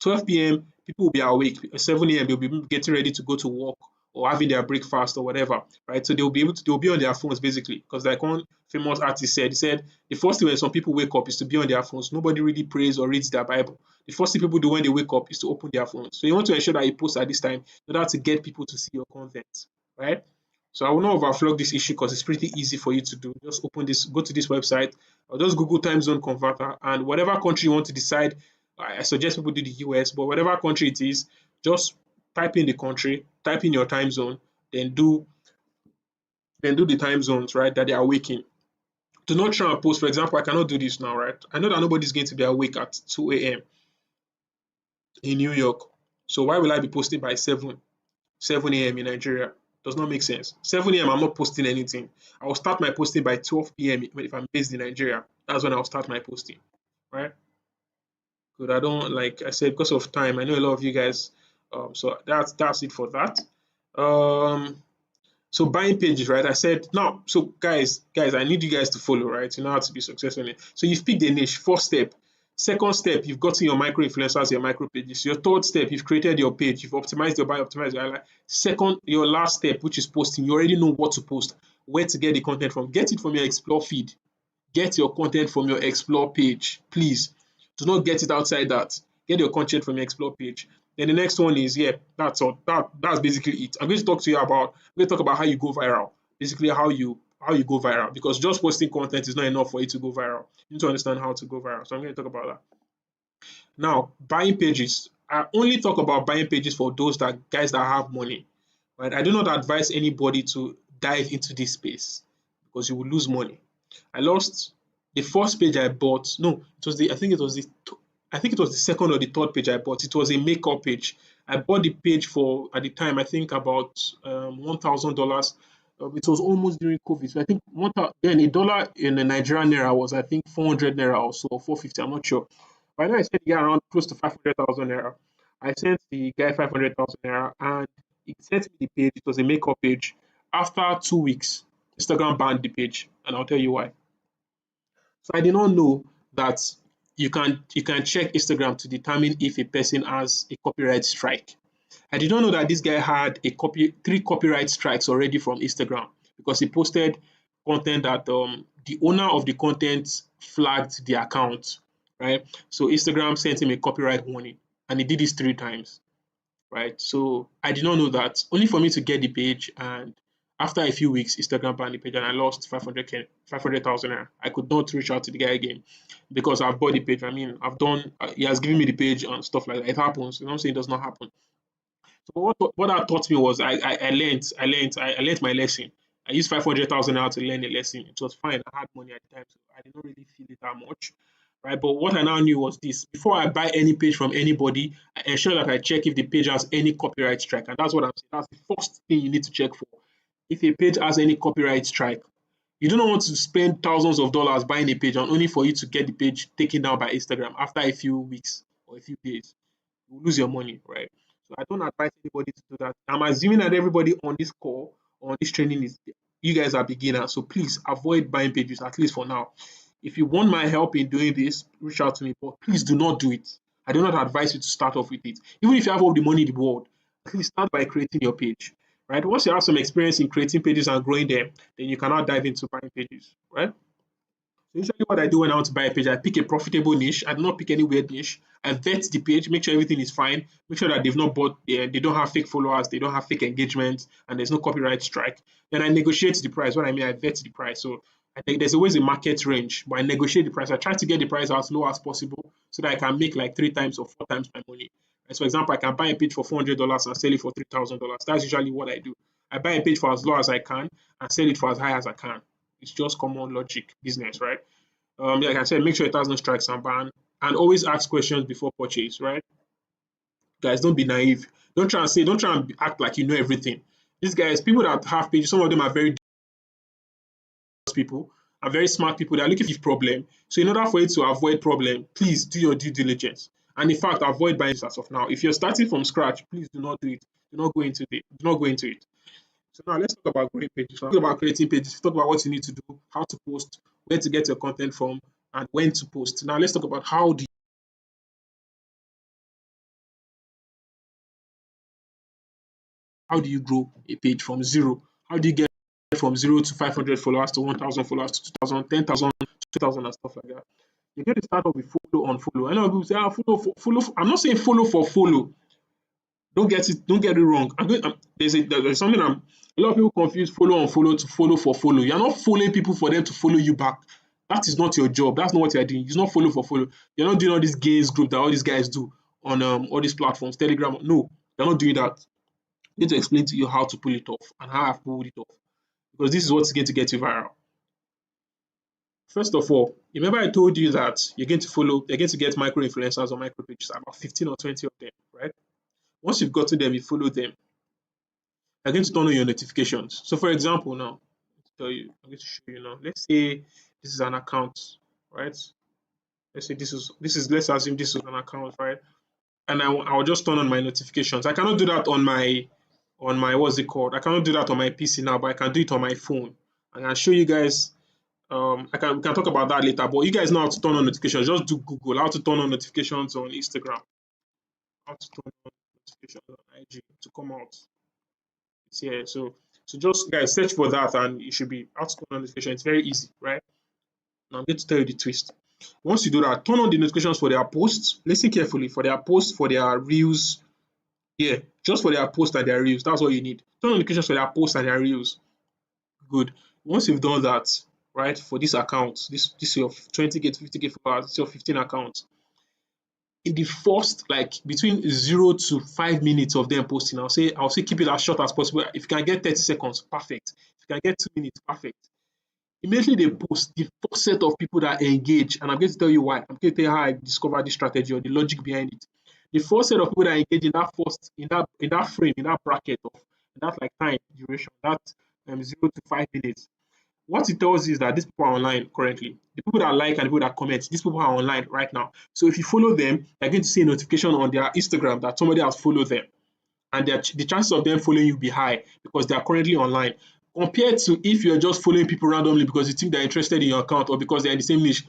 12 p.m., people will be awake. 7 a.m., they'll be getting ready to go to work or having their breakfast or whatever, right? So they'll be on their phones basically. Because like one famous artist said, he said the first thing when some people wake up is to be on their phones. Nobody really prays or reads their Bible. The first thing people do when they wake up is to open their phones. So you want to ensure that you post at this time in order to get people to see your content, right? So I will not overflog this issue because it's pretty easy for you to do. Just open this, go to this website, or just Google time zone converter, and whatever country you want to decide. I suggest people do the US, but whatever country it is, just type in the country, type in your time zone, then do the time zones, right, that they are waking. Do not try and post. For example, I cannot do this now, right? I know that nobody's going to be awake at 2 a.m. in New York. So why will I be posting by 7 a.m. in Nigeria? Does not make sense. 7 a.m. I'm not posting anything. I will start my posting by 12 p.m. if I'm based in Nigeria. That's when I'll start my posting, right? Good. I don't like I said because of time. I know a lot of you guys. So that's it for that. Um, so buying pages, right? I said now. So guys, I need you guys to follow, right? You know how to be successful in it. So you've picked a niche. First step. Second step, you've gotten your micro influencers, your micro pages. Your third step, you've created your page. You've optimized your buy, optimized your highlight. Second, your last step, which is posting. You already know what to post, where to get the content from. Get it from your Explore feed. Get your content from your Explore page, please. Do not get it outside that. Get your content from your Explore page. Then the next one is, yeah, that's all. That's basically it. I'm going to talk to you about. I'm going to talk about how you go viral. Basically, how you go viral, because just posting content is not enough for you to go viral. You need to understand how to go viral. So I'm going to talk about that. Now, buying pages. I only talk about buying pages for those that guys that have money, right? I do not advise anybody to dive into this space because you will lose money. I lost the first page I bought. No, it was the I think it was the second or the third page I bought. It was a makeup page. I bought the page for at the time I think about $1,000. It was almost during COVID. So I think then a dollar in the Nigerian naira was I think 400 naira or so, 450. I'm not sure. By then I sent the guy around close to 500,000 naira. I sent the guy 500,000 naira and he sent me the page. It was a makeup page. After 2 weeks, Instagram banned the page, and I'll tell you why. So I did not know that you can check Instagram to determine if a person has a copyright strike. I did not know that this guy had three copyright strikes already from Instagram because he posted content that the owner of the content flagged the account, right? So Instagram sent him a copyright warning, and he did this 3 times, right? So I did not know that. Only for me to get the page, and after a few weeks, Instagram banned the page, and I lost 500,000 naira. I could not reach out to the guy again because I've bought the page. I mean, I've done. He has given me the page and stuff like that. It happens. You know what I'm saying? It does not happen. So what that taught me was I learned my lesson. I used 500,000 naira to learn a lesson. It was fine. I had money at the time, so I did not really feel it that much, right? But what I now knew was this: before I buy any page from anybody, I ensure that I check if the page has any copyright strike, and that's what I'm saying. That's the first thing you need to check for. If a page has any copyright strike, you do not want to spend thousands of dollars buying a page and only for you to get the page taken down by Instagram after a few weeks or a few days. You will lose your money, right? So I don't advise anybody to do that. I'm assuming that everybody on this call or on this training is you guys are beginners. So please avoid buying pages, at least for now. If you want my help in doing this, reach out to me, but please do not do it. I do not advise you to start off with it. Even if you have all the money in the world, at least start by creating your page, right? Once you have some experience in creating pages and growing them, then you cannot dive into buying pages, right? So usually what I do when I want to buy a page, I pick a profitable niche. I do not pick any weird niche. I vet the page, make sure everything is fine, make sure that they've not bought, they don't have fake followers, they don't have fake engagement, and there's no copyright strike. Then I negotiate the price. What I mean, I vet the price. So I think there's always a market range, but I negotiate the price. I try to get the price as low as possible so that I can make like 3 times or 4 times my money. As for example, I can buy a page for $400 and sell it for $3,000. That's usually what I do. I buy a page for as low as I can and sell it for as high as I can. It's just common logic business, right? Like I said, make sure it has no strikes and ban, and always ask questions before purchase, right? Guys, don't be naive. Don't try and act like you know everything. These guys, people that have pages, some of them are very people, are very smart people. They're looking for problem. So in order for you to avoid problem, please do your due diligence. And in fact, avoid buying as of now. If you're starting from scratch, please do not do it. Do not go into it. Do not go into it. So now let's talk about growing pages. Talk about creating pages. Talk about what you need to do, how to post, where to get your content from, and when to post. Now let's talk about how do you grow a page from zero? How do you get from 0 to 500 followers to 1,000 followers to 2,000, 10,000, 2,000, and stuff like that? You get to start off with follow on follow. I know people say, follow. I'm not saying follow for follow. Don't get it wrong. There's something a lot of people confuse follow on follow to follow for follow. You're not following people for them to follow you back. That is not your job. That's not what you're doing. It's not follow for follow. You're not doing all these games group that all these guys do on all these platforms, Telegram. No, you're not doing that. I need to explain to you how to pull it off and how I've pulled it off. Because this is what's going to get you viral. First of all, remember I told you that you're going to get micro influencers or micro pages, about 15 or 20 of them, right? Once you've gotten them, you follow them. You're going to turn on your notifications. So for example, now, I'm going to show you now. Let's say this is an account, right? Let's say let's assume this is an account, right? And I'll just turn on my notifications. I cannot do that on my what's it called? I cannot do that on my PC now, but I can do it on my phone. And I'll show you guys. We can talk about that later. But you guys know how to turn on notifications. Just do Google how to turn on notifications on Instagram, how to turn on notifications on IG to come out. It's here. So just guys search for that, and it should be how to turn on notifications. It's very easy, right? Now I'm going to tell you the twist. Once you do that, turn on the notifications for their posts. Listen carefully for their posts, for their reels. Yeah, just for their posts and their reels. That's all you need. Turn on notifications for their posts and their reels. Good. Once you've done that, right, for this account, this your 20K to 50K followers, this your 15 accounts. In the first like between 0 to 5 minutes of them posting, I'll say keep it as short as possible. If you can get 30 seconds, perfect. If you can get 2 minutes, perfect. Immediately they post the first set of people that engage, and I'm going to tell you why. I'm going to tell you how I discovered this strategy or the logic behind it. The first set of people that engage in that first in that frame, in that bracket of in that like time duration, that 0 to 5 minutes. What it tells you is that these people are online currently. The people that like and the people that comment, these people are online right now. So if you follow them, you're going to see a notification on their Instagram that somebody has followed them, and the chances of them following you be high because they are currently online. compared to if you're just following people randomly because you think they're interested in your account or because they're in the same niche.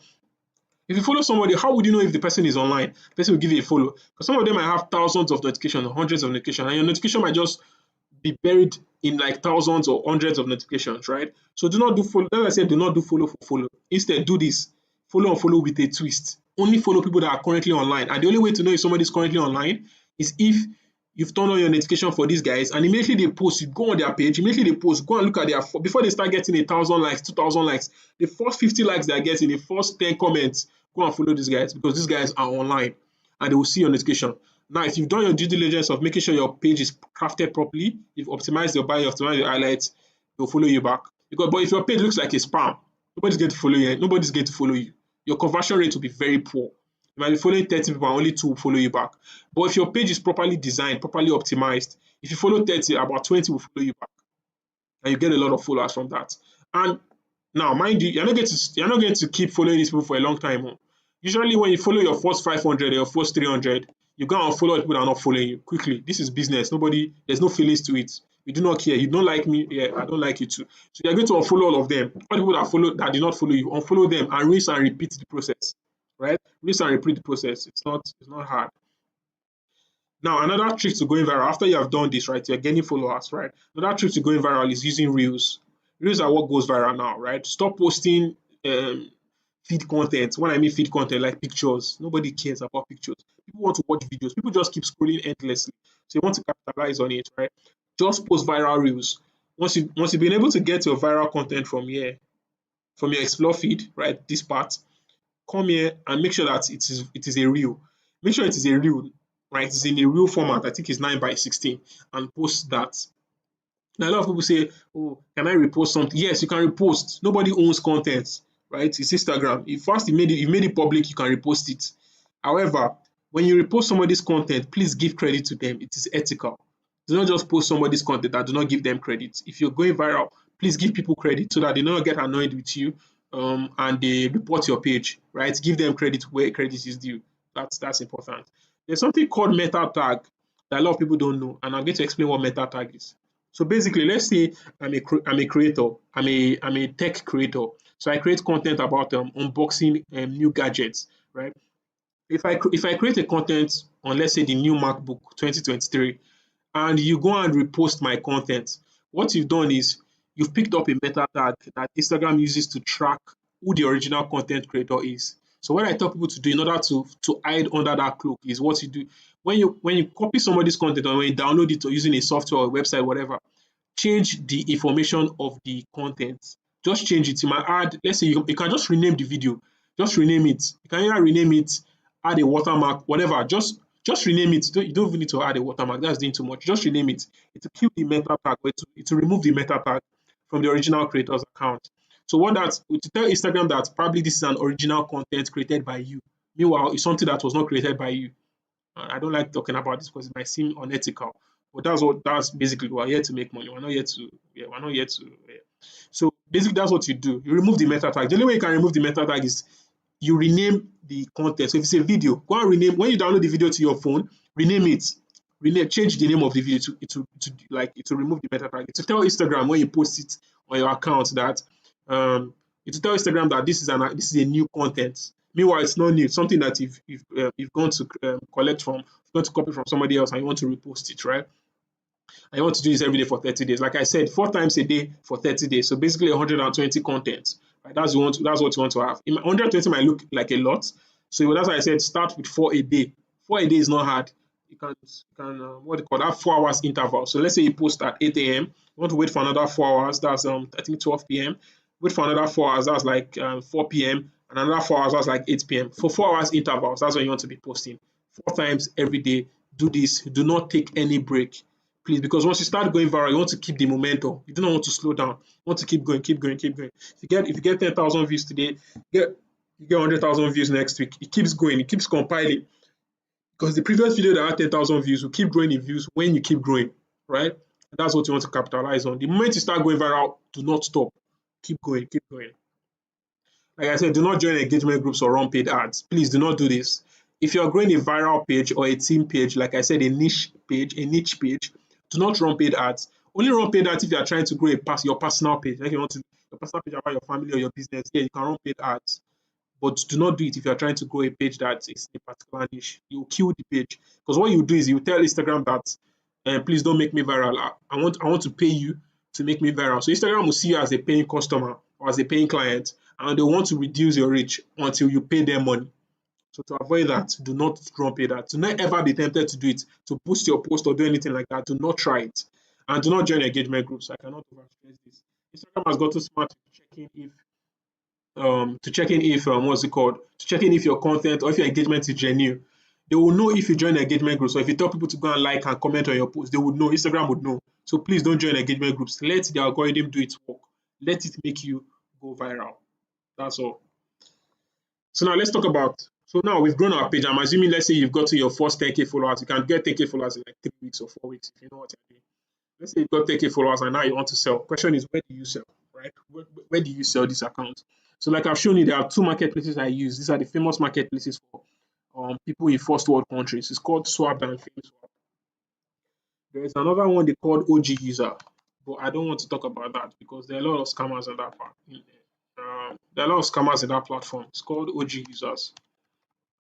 If you follow somebody, how would you know if the person is online? The person will give you a follow. Because some of them might have thousands of notifications, hundreds of notifications, and your notification might just be buried in like thousands or hundreds of notifications, right? So do not do follow. As I said, do not do follow for follow. Instead, do this. Follow and follow with a twist. Only follow people that are currently online. And the only way to know if somebody is currently online is if you've turned on your notification for these guys and immediately they post, you go on their page, immediately they post, go and look at their, before they start getting 1,000 likes, 2,000 likes, the first 50 likes they are getting, the first 10 comments, go and follow these guys because these guys are online and they will see your notification. Now, if you've done your due diligence of making sure your page is crafted properly, you've optimized your bio, you've optimized your highlights, they'll follow you back. But if your page looks like a spam, nobody's going to follow you. Nobody's going to follow you. Your conversion rate will be very poor. You might be following 30 people and only 2 will follow you back. But if your page is properly designed, properly optimized, if you follow 30, about 20 will follow you back. And you get a lot of followers from that. And now, mind you, you're not going to keep following these people for a long time. Usually, when you follow your first 500 or your first 300, you go and follow people that are not following you quickly. This is business. There's no feelings to it. We do not care. You don't like me, yeah, I don't like you too. So you're going to unfollow all of them. All the people that did not follow you, unfollow them and rinse and repeat the process. Right? Rinse and repeat the process. It's not hard. Now, another trick to going viral, after you have done this, right, you're gaining followers, right? Another trick to going viral is using Reels. Reels are what goes viral now, right? Stop posting feed content. When I mean feed content, like pictures, nobody cares about pictures. People want to watch videos. People just keep scrolling endlessly. So you want to capitalize on it, right? Just post viral Reels. Once you've been able to get your viral content from here, from your explore feed, right, this part, come here and make sure that it is a reel. Make sure it is a reel, right? It's in a reel format. I think it's 9:16, and post that. Now a lot of people say, "Oh, can I repost something?" Yes, you can repost. Nobody owns content, right? It's Instagram. If first you made it public, you can repost it. However, when you repost somebody's content, please give credit to them. It is ethical. Do not just post somebody's content and do not give them credit. If you're going viral, please give people credit so that they don't get annoyed with you and they report your page, right? Give them credit where credit is due. That's important. There's something called meta tag that a lot of people don't know, and I'm going to explain what meta tag is. So basically, let's say I'm a creator, I'm a tech creator. So I create content about unboxing new gadgets, right? If I create a content on, let's say, the new MacBook 2023, and you go and repost my content, what you've done is you've picked up a meta tag that Instagram uses to track who the original content creator is. So what I tell people to do in order to hide under that cloak is what you do when you copy somebody's content or when you download it or using a software or a website, whatever, change the information of the content. Just change it. You might add, let's say you can just rename the video. Just rename it. You can either rename it, add a watermark, whatever. Just rename it. You don't even need to add a watermark. That's doing too much. Just rename it. It will keep the meta tag, or it will remove the meta tag from the original creator's account. So what that to tell Instagram that probably this is an original content created by you. Meanwhile, it's something that was not created by you. I don't like talking about this because it might seem unethical. But that's basically we're here to make money. We're not here to So basically that's what you do. You remove the meta tag. The only way you can remove the meta tag is you rename the content. So if it's a video, go and rename when you download the video to your phone, rename it. Change the name of the video to remove the meta tag. To tell Instagram when you post it on your account that to tell Instagram that this is a new content. Meanwhile, it's not new. It's something that you've gone to collect from, you've gone to copy from somebody else, and you want to repost it, right? And you want to do this every day for 30 days. Like I said, 4 times a day for 30 days. So basically 120 contents. Right? That's what you want to have. 120 might look like a lot. So that's why I said start with 4 a day. 4 a day is not hard. You can what do you call that, 4 hours interval. So let's say you post at 8 a.m. You want to wait for another 4 hours. That's I think 12 p.m. Wait for another 4 hours. That's like 4 p.m. And another 4 hours. That's like 8 p.m. For 4 hours intervals, that's when you want to be posting. 4 times every day. Do this. Do not take any break, please, because once you start going viral, you want to keep the momentum. You do not want to slow down. You want to keep going, keep going, keep going. If you get 10,000 views today, you get 100,000 views next week. It keeps going. It keeps compiling. Because the previous video that had 10,000 views will keep growing in views when you keep growing, right? And that's what you want to capitalize on. The moment you start going viral, do not stop. Keep going, keep going. Like I said, do not join engagement groups or run paid ads. Please do not do this. If you're growing a viral page or a team page, like I said, a niche page, do not run paid ads. Only run paid ads if you are trying to grow your personal page. Like you want to your personal page about your family or your business. Yeah, you can run paid ads, but do not do it if you are trying to grow a page that is a particular niche. You kill the page because what you do is you tell Instagram that, please don't make me viral. I want to pay you to make me viral. So Instagram will see you as a paying customer or as a paying client, and they want to reduce your reach until you pay them money. So to avoid that, do not run paid ads. Do not ever be tempted to do it, to boost your post or do anything like that. Do not try it. And do not join engagement groups. I cannot overstress this. Instagram has gotten smart to check in if what's it called? To check in if your content or if your engagement is genuine. They will know if you join engagement groups or if you tell people to go and like and comment on your post, they would know. Instagram would know. So please don't join engagement groups. Let the algorithm do its work. Let it make you go viral. That's all. So now let's talk about. So now we've grown our page. I'm assuming, let's say you've got to your first 10K followers. You can get 10K followers in like 3 weeks or 4 weeks if you know what I mean. Let's say you've got 10K followers and now you want to sell. Question is, where do you sell, right? Where do you sell this account? So like I've shown you, there are two marketplaces I use. These are the famous marketplaces for people in first world countries. It's called Swap and FameSwap. There is another one they called OG User, but I don't want to talk about that because there are a lot of scammers on that part. There are a lot of scammers in that platform. It's called OG Users.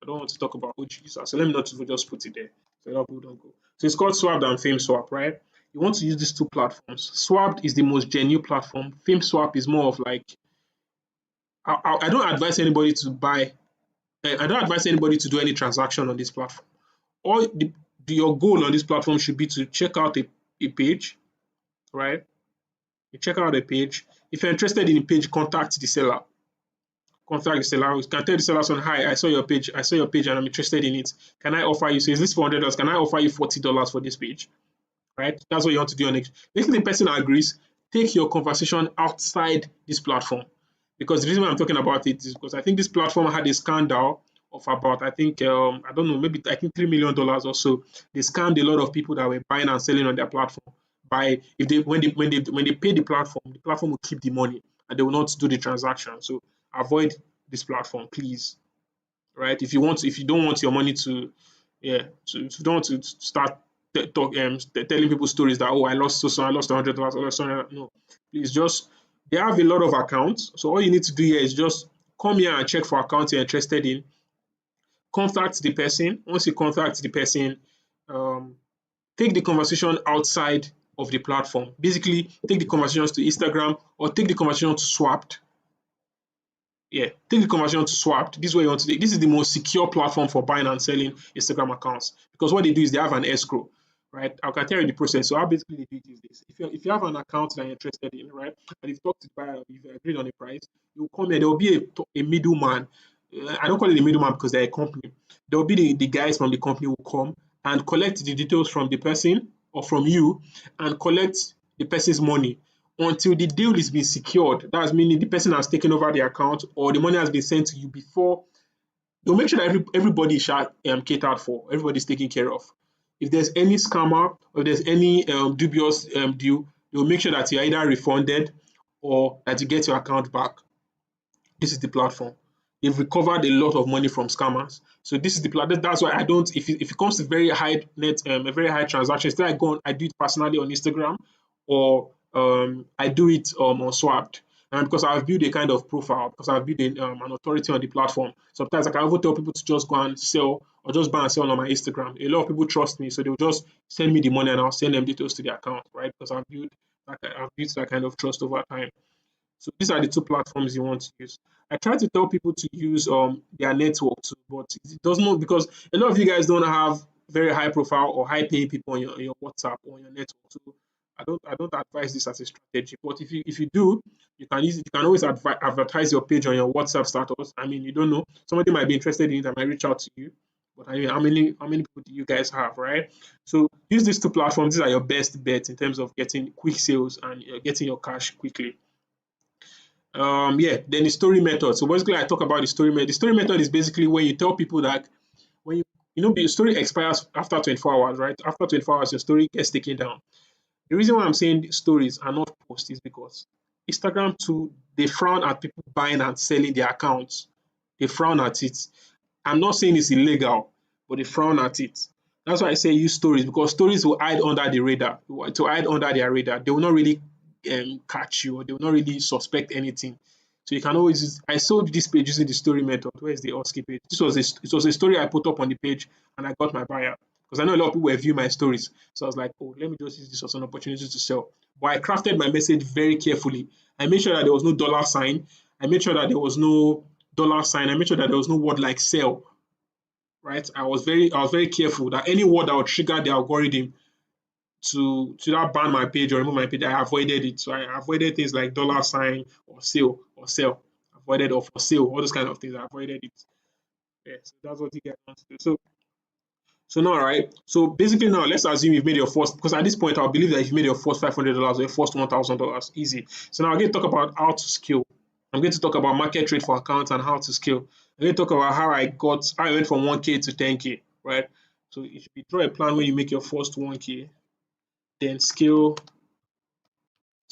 I don't want to talk about OG users. So let me not just put it there. So a lot of people don't go. So it's called Swapped and FameSwap, right? You want to use these two platforms. Swapped is the most genuine platform. FameSwap is more of like, I don't advise anybody to buy, I don't advise anybody to do any transaction on this platform. All your goal on this platform should be to check out a page, right? You check out a page. If you're interested in a page, contact the seller. Contact the seller. You can tell the seller, son, hi, I saw your page and I'm interested in it. Can I offer you? So is this $400? Can I offer you $40 for this page? Right? That's what you want to do on it. If the person agrees, take your conversation outside this platform. Because the reason why I'm talking about it is because I think this platform had a scandal of about, I think, I don't know, maybe I think $3 million or so. They scammed a lot of people that were buying and selling on their platform. By if they when they pay the platform will keep the money and they will not do the transaction. So avoid this platform, please. Right? If you don't want your money to, yeah, if you don't want to start telling people stories that, oh, I lost I lost $100, I lost no, please just, they have a lot of accounts. So all you need to do here is just come here and check for accounts you're interested in. Contact the person. Once you contact the person, um, take the conversation outside of the platform. Basically, take the conversations to Instagram or take the conversation to Swapped. Yeah, take the conversion to Swapped. This is where you want to. This is the most secure platform for buying and selling Instagram accounts because what they do is they have an escrow, right? I can tell you the process. So how basically they do it is this: if you have an account that you're interested in, right, and you've talked to the buyer, you've agreed on a price, you come here. There will be a middleman. I don't call it a middleman because they're a company. There will be the guys from the company who come and collect the details from the person or from you and collect the person's money until the deal is being secured. That's meaning the person has taken over the account or the money has been sent to you before. They'll make sure that everybody is catered for, everybody's taken care of. If there's any scammer or if there's any dubious deal, they'll make sure that you're either refunded or that you get your account back. This is the platform. They've recovered a lot of money from scammers. So this is the platform. That's why I don't. If it comes to very high a very high transaction, instead I go on, I do it personally on Instagram, or I do it on Swapped. And because I've built a kind of profile, because I've built an authority on the platform. Sometimes I can even tell people to just go and sell or just buy and sell on my Instagram. A lot of people trust me, so they'll just send me the money and I'll send them details to the account, right? Because I've built that kind of trust over time. So these are the two platforms you want to use. I try to tell people to use their network too, but it doesn't know because a lot of you guys don't have very high profile or high paying people on your WhatsApp or on your network. So I don't advise this as a strategy. But if you do, you can always advertise your page on your WhatsApp status. I mean, you don't know. Somebody might be interested in it and might reach out to you. But I mean, how many people do you guys have, right? So use these two platforms. These are your best bets in terms of getting quick sales and getting your cash quickly. Yeah, then the story method. So basically I talk about the story method. The story method is basically when you tell people that when the story expires after 24 hours, right? After 24 hours your story gets taken down. The reason why I'm saying stories are not posts is because Instagram too, they frown at people buying and selling their accounts. They frown at it. I'm not saying it's illegal, but they frown at it. That's why I say use stories, because stories will hide under the radar, to hide under their radar. They will not really catch you, or they will not really suspect anything. So you can always use, I sold this page using the story method. Where is the Husky page? It was a story I put up on the page, and I got my buyer, because I know a lot of people were viewing my stories. So I was like, oh, let me just use this as an opportunity to sell. But I crafted my message very carefully. I made sure that there was no dollar sign. I made sure that there was no dollar sign. I made sure that there was no word like sell, right? I was very careful that any word that would trigger the algorithm to that ban my page or remove my page, I avoided it. So I avoided things like dollar sign or sale or sell. Avoided, or for sale, all those kind of things. I avoided it. Yeah, so that's what you guys want to do. So now, right? So basically now, let's assume you've made your first, because at this point I'll believe that if you made your first $500 or your first $1,000, easy. So now I'm going to talk about how to scale. I'm going to talk about market trade for accounts and how to scale. I'm going to talk about how I went from 1K to 10K, right? So if you draw a plan when you make your first 1K, then scale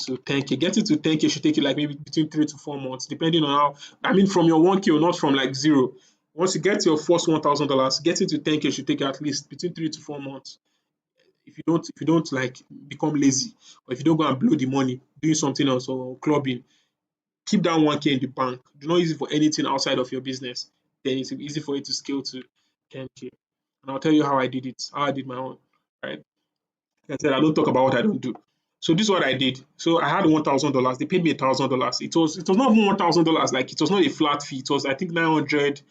to 10K. Getting to 10K should take you like maybe between 3 to 4 months, depending on how, I mean, from your 1K, or not from like zero. Once you get to your first $1,000, getting to 10K should take you at least between 3 to 4 months. If you don't like become lazy, or if you don't go and blow the money doing something else or clubbing, keep that 1K in the bank. Do not use it for anything outside of your business. Then it's easy for you to scale to 10K. And I'll tell you how I did it, how I did my own. Right. Like I said, I don't talk about what I don't do. So this is what I did. So I had $1,000. They paid me $1,000. It was not even $1,000. Like, it was not a flat fee. It was, I think, 900.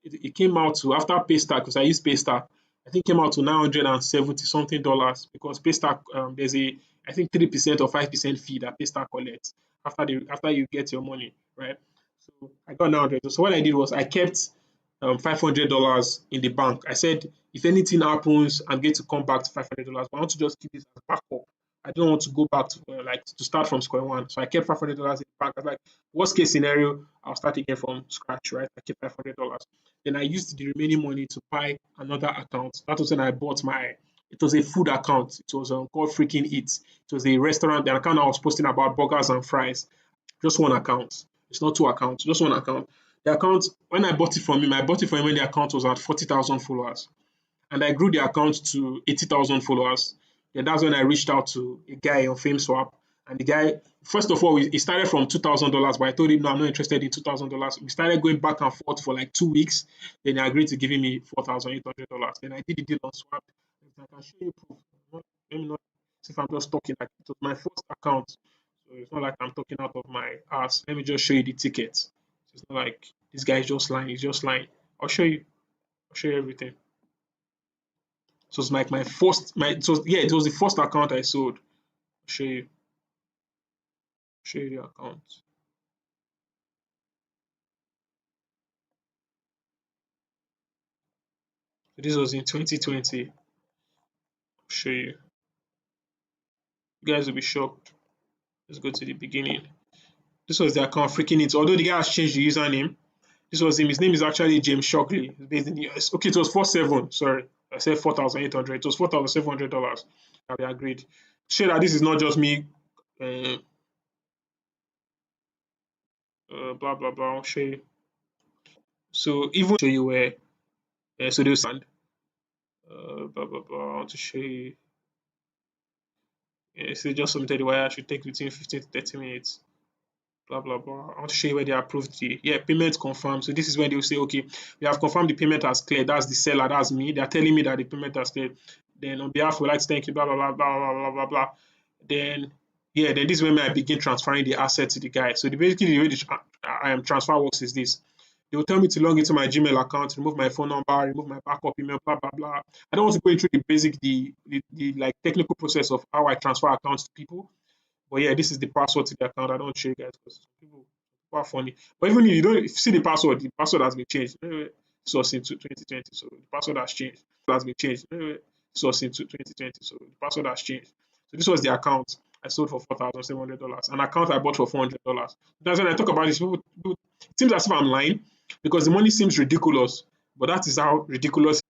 It came out to, after Paystack, because I use Paystack, I think it came out to 970 something dollars, because Paystack, there's a, I think, 3% or 5% fee that Paystack collects after you get your money, right? So I got 900. So what I did was I kept $500 in the bank. I said, if anything happens, I'm going to come back to $500. But I want to just keep this as backup. I don't want to go back to like to start from square one. So I kept $500 in the bank. I was like, worst case scenario, I'll start again from scratch, right? I kept $500. Then I used the remaining money to buy another account. That was when I bought my. It was a food account. It was called Freaking Eats. It was a restaurant. The account I was posting about burgers and fries. Just one account. It's not two accounts. Just one account. The account, when I bought it from him, I bought it from him when the account was at 40,000 followers, and I grew the account to 80,000 followers. Then that's when I reached out to a guy on FameSwap. And the guy, first of all, he started from $2,000, but I told him, no, I'm not interested in $2,000. We started going back and forth for like 2 weeks. Then he agreed to giving me $4,800. Then I did the deal on Swap. I can show you proof. Let me not see if I'm just talking. Like, it was my first account. So it's not like I'm talking out of my ass. Let me just show you the ticket. So it's not like this guy is just lying. He's just lying. I'll show you. I'll show you everything. So it's like my first, it was the first account I sold. I'll show you the account. So this was in 2020. I'll show you. You guys will be shocked. Let's go to the beginning. This was the account Freaking It. Although the guy has changed the username, this was him. His name is actually James Shockley. He's based in the US. Okay, it was 47. Sorry, I said 4,800. It was $4,700 that we agreed. Show that this is not just me. Uh, blah blah blah. I'll show you. So even show you where. So they'll stand. Blah blah blah. I want to show you. Yeah, so just submitted the wire should take between 15 to 30 minutes. Blah blah blah. I want to show you where they approved the payment confirmed. So this is when they'll say, okay, we have confirmed the payment as cleared. That's the seller, that's me. They're telling me that the payment has cleared. Then on behalf, we'd like to thank you, blah blah blah blah blah blah blah blah. Then then this is when I begin transferring the asset to the guy. So basically the way the transfer works is this. They will tell me to log into my Gmail account, remove my phone number, remove my backup email, blah blah blah. I don't want to go into the basic, the like technical process of how I transfer accounts to people. But yeah, this is the password to the account. I don't show you guys because people are funny. But even if you don't, if you see the password has been changed. This was in 2020, so the password has changed. It has been changed. This was in 2020, so the password has changed. So this was the account I sold for $4,700. An account I bought for $400. That's when I talk about this. People, it seems as if I'm lying because the money seems ridiculous, but that is how ridiculous.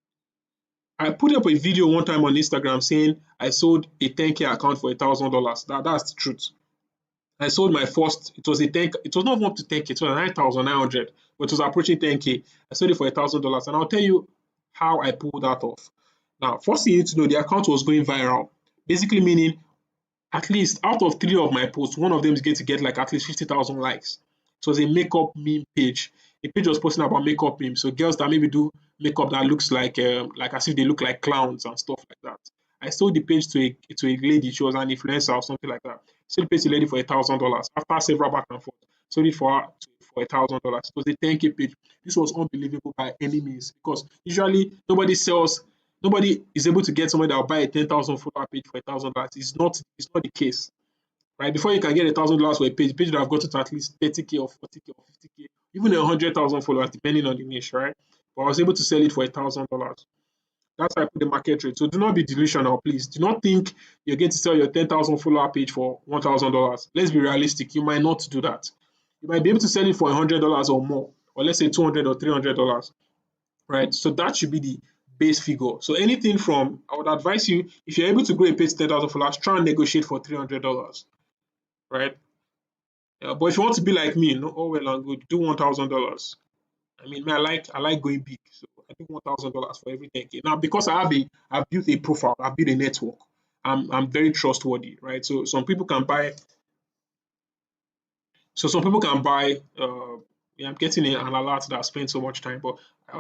I put up a video one time on Instagram saying I sold a 10K account for $1,000. That's the truth. I sold my first. It was not up to 10K. It was 9,900, but it was approaching 10K. I sold it for $1,000, and I'll tell you how I pulled that off. Now, first thing you need to know, the account was going viral. Basically meaning at least out of 3 of my posts, one of them is going to get like at least 50,000 likes. It was a makeup meme page. The page was posting about makeup memes. So girls that maybe do makeup that looks like as if they look like clowns and stuff like that. I sold the page to a lady. She was an influencer or something like that. Sold the page to a lady for $1,000 after several back and forth. Sold it for her for $1,000. It was a 10K page. This was unbelievable by any means because usually nobody is able to get somebody that will buy a 10,000 follower page for $1,000. It's not the case, right? Before you can get $1,000 for a page that have gotten to at least 30K or 40K or 50K, even 100,000 followers, depending on the niche, right? But I was able to sell it for $1,000. That's why I put the market rate. So do not be delusional, please. Do not think you're going to sell your 10,000 follower page for $1,000. Let's be realistic. You might not do that. You might be able to sell it for $100 or more, or let's say $200 or $300, right? So that should be the base figure. So anything from, I would advise you, if you're able to grow a page to 10,000 followers, try and negotiate for $300, right? But if you want to be like me, no, oh well and good, do $1,000. I mean, I like going big, so I do $1,000 for every 10K. Now, because I've built a profile, I've built a network. I'm very trustworthy, right? So some people can buy. So some people can buy. Yeah, I'm getting an alert that I spent so much time, but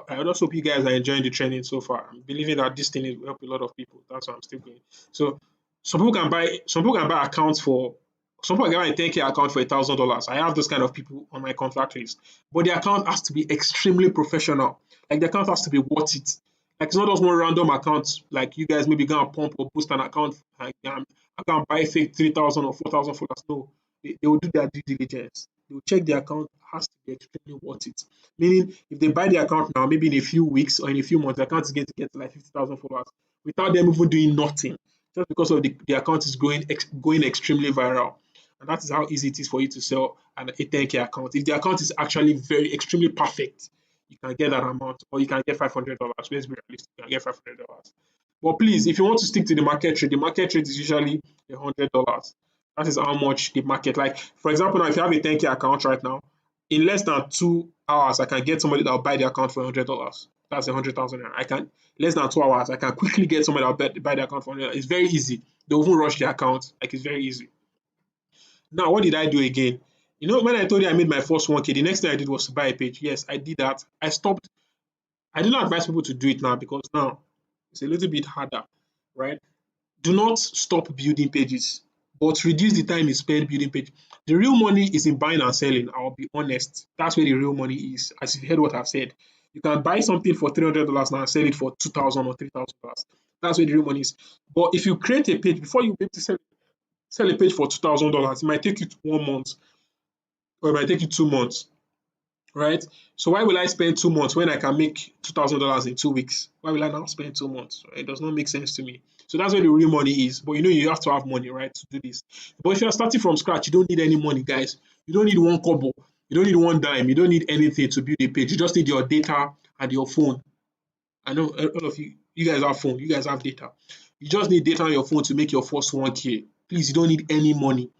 I also hope you guys are enjoying the training so far. I'm believing that this thing will help a lot of people. That's why I'm still going. So some people can buy. Some people can buy accounts for. Some people can buy a 10K account for $1,000. I have those kind of people on my contact list, but the account has to be extremely professional. Like the account has to be worth it. Like it's not just one random account. Like you guys maybe gonna pump or boost an account. Like, I can buy fake 3,000 or 4,000 followers. No, they will do their due diligence. They will check the account has to be extremely worth it. Meaning, if they buy the account now, maybe in a few weeks or in a few months, the account is going to get like 50,000 followers without them even doing nothing, just because of the account is going extremely viral. And that is how easy it is for you to sell a 10K account. If the account is actually very extremely perfect, you can get that amount, or you can get $500. Let's be realistic, you can get $500. But please, if you want to stick to the market rate is usually $100. That is how much the market. Like for example, now if you have a 10K account right now, in less than 2 hours, I can get somebody that will buy the account for $100. That's 100,000. I can less than 2 hours, I can quickly get somebody that will buy the account for $100. It's very easy. They will even rush the account. Like it's very easy. Now, what did I do again? When I told you I made my first 1K, the next thing I did was to buy a page. Yes, I did that. I stopped. I do not advise people to do it now because now it's a little bit harder, right? Do not stop building pages, but reduce the time you spend building page. The real money is in buying and selling. I'll be honest. That's where the real money is. As you heard what I've said, you can buy something for $300 now and sell it for $2,000 or $3,000. That's where the real money is. But if you create a page before you be able to sell a page for $2,000, it might take you 1 month or it might take you 2 months, right? So why will I spend 2 months when I can make $2,000 in 2 weeks? Why will I now spend 2 months? Right? It does not make sense to me. So that's where the real money is. But you have to have money, right, to do this. But if you're starting from scratch, you don't need any money, guys. You don't need one kobo. You don't need one dime. You don't need anything to build a page. You just need your data and your phone. I know all of you guys have phone. You guys have data. You just need data on your phone to make your first 1K. Please, you don't need any money.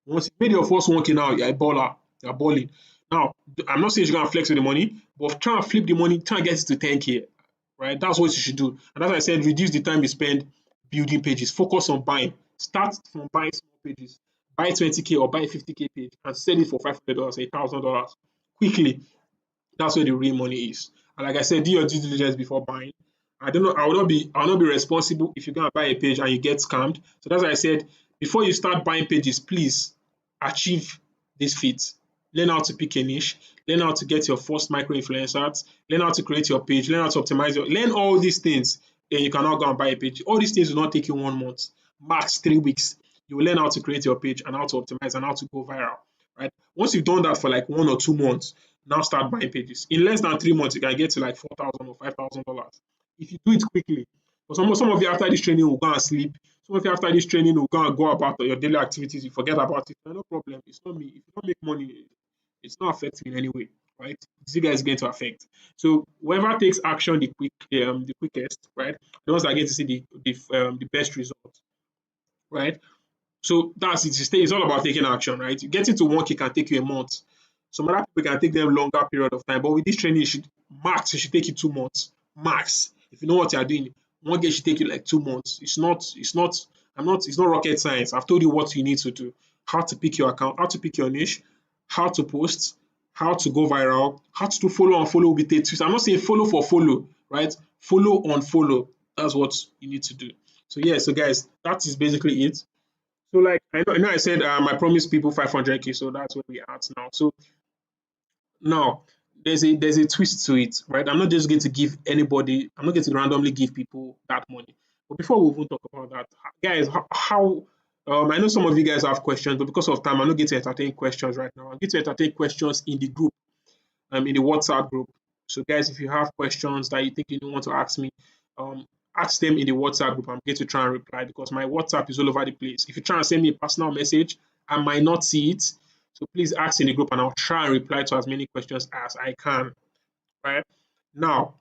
Once you made your first 1K now, you're a baller. You're balling. Now, I'm not saying you're gonna flex with the money, but try and flip the money, try and get it to 10K. Right? That's what you should do. And as I said, reduce the time you spend building pages. Focus on buying. Start from buying small pages. Buy 20K or buy 50K page and sell it for $500, $1,000 quickly. That's where the real money is. And like I said, do your due diligence before buying. I don't know. I will not be responsible if you're gonna buy a page and you get scammed. So that's why I said before you start buying pages, please achieve this feat. Learn how to pick a niche, learn how to get your first micro influencers, learn how to create your page, learn how to optimize learn all these things. Then you can now go and buy a page. All these things will not take you 1 month, max 3 weeks. You will learn how to create your page and how to optimize and how to go viral. Right? Once you've done that for like 1 or 2 months, now start buying pages. In less than 3 months, you can get to like $4,000 or $5,000 if you do it quickly. But some of you after this training will go and sleep. Some of you after this training will go about your daily activities. You forget about it. No problem. It's not me. If you don't make money, it's not affecting in any way, right? It's you guys going to affect. So whoever takes action the quickest, right? The ones that get to see the best result, right? So that's it. It's all about taking action, right? Getting to 1K can take you a month. Some other people can take them longer period of time. But with this training, you should take you 2 months max. If you know what you are doing, One game should take you like 2 months. It's not rocket science. I've told you what you need to do, how to pick your account, how to pick your niche, how to post, how to go viral, how to do follow and follow with it. I'm not saying follow for follow, right? Follow on follow. That's what you need to do. So yeah, so guys, that is basically it. So like I know I said I promised people 500k, so that's where we're at now. So now there's a twist to it, right? I'm not just going to give anybody. I'm not going to randomly give people that money. But before we even talk about that, guys, how I know some of you guys have questions, but because of time, I'm not going to entertain questions right now. I'm going to entertain questions in the group, in the WhatsApp group. So guys, if you have questions that you think you don't want to ask me, um, ask them in the WhatsApp group. I'm going to try and reply because my WhatsApp is all over the place. If you try and send me a personal message, I might not see it. So please ask in the group and I'll try and reply to as many questions as I can. Right now,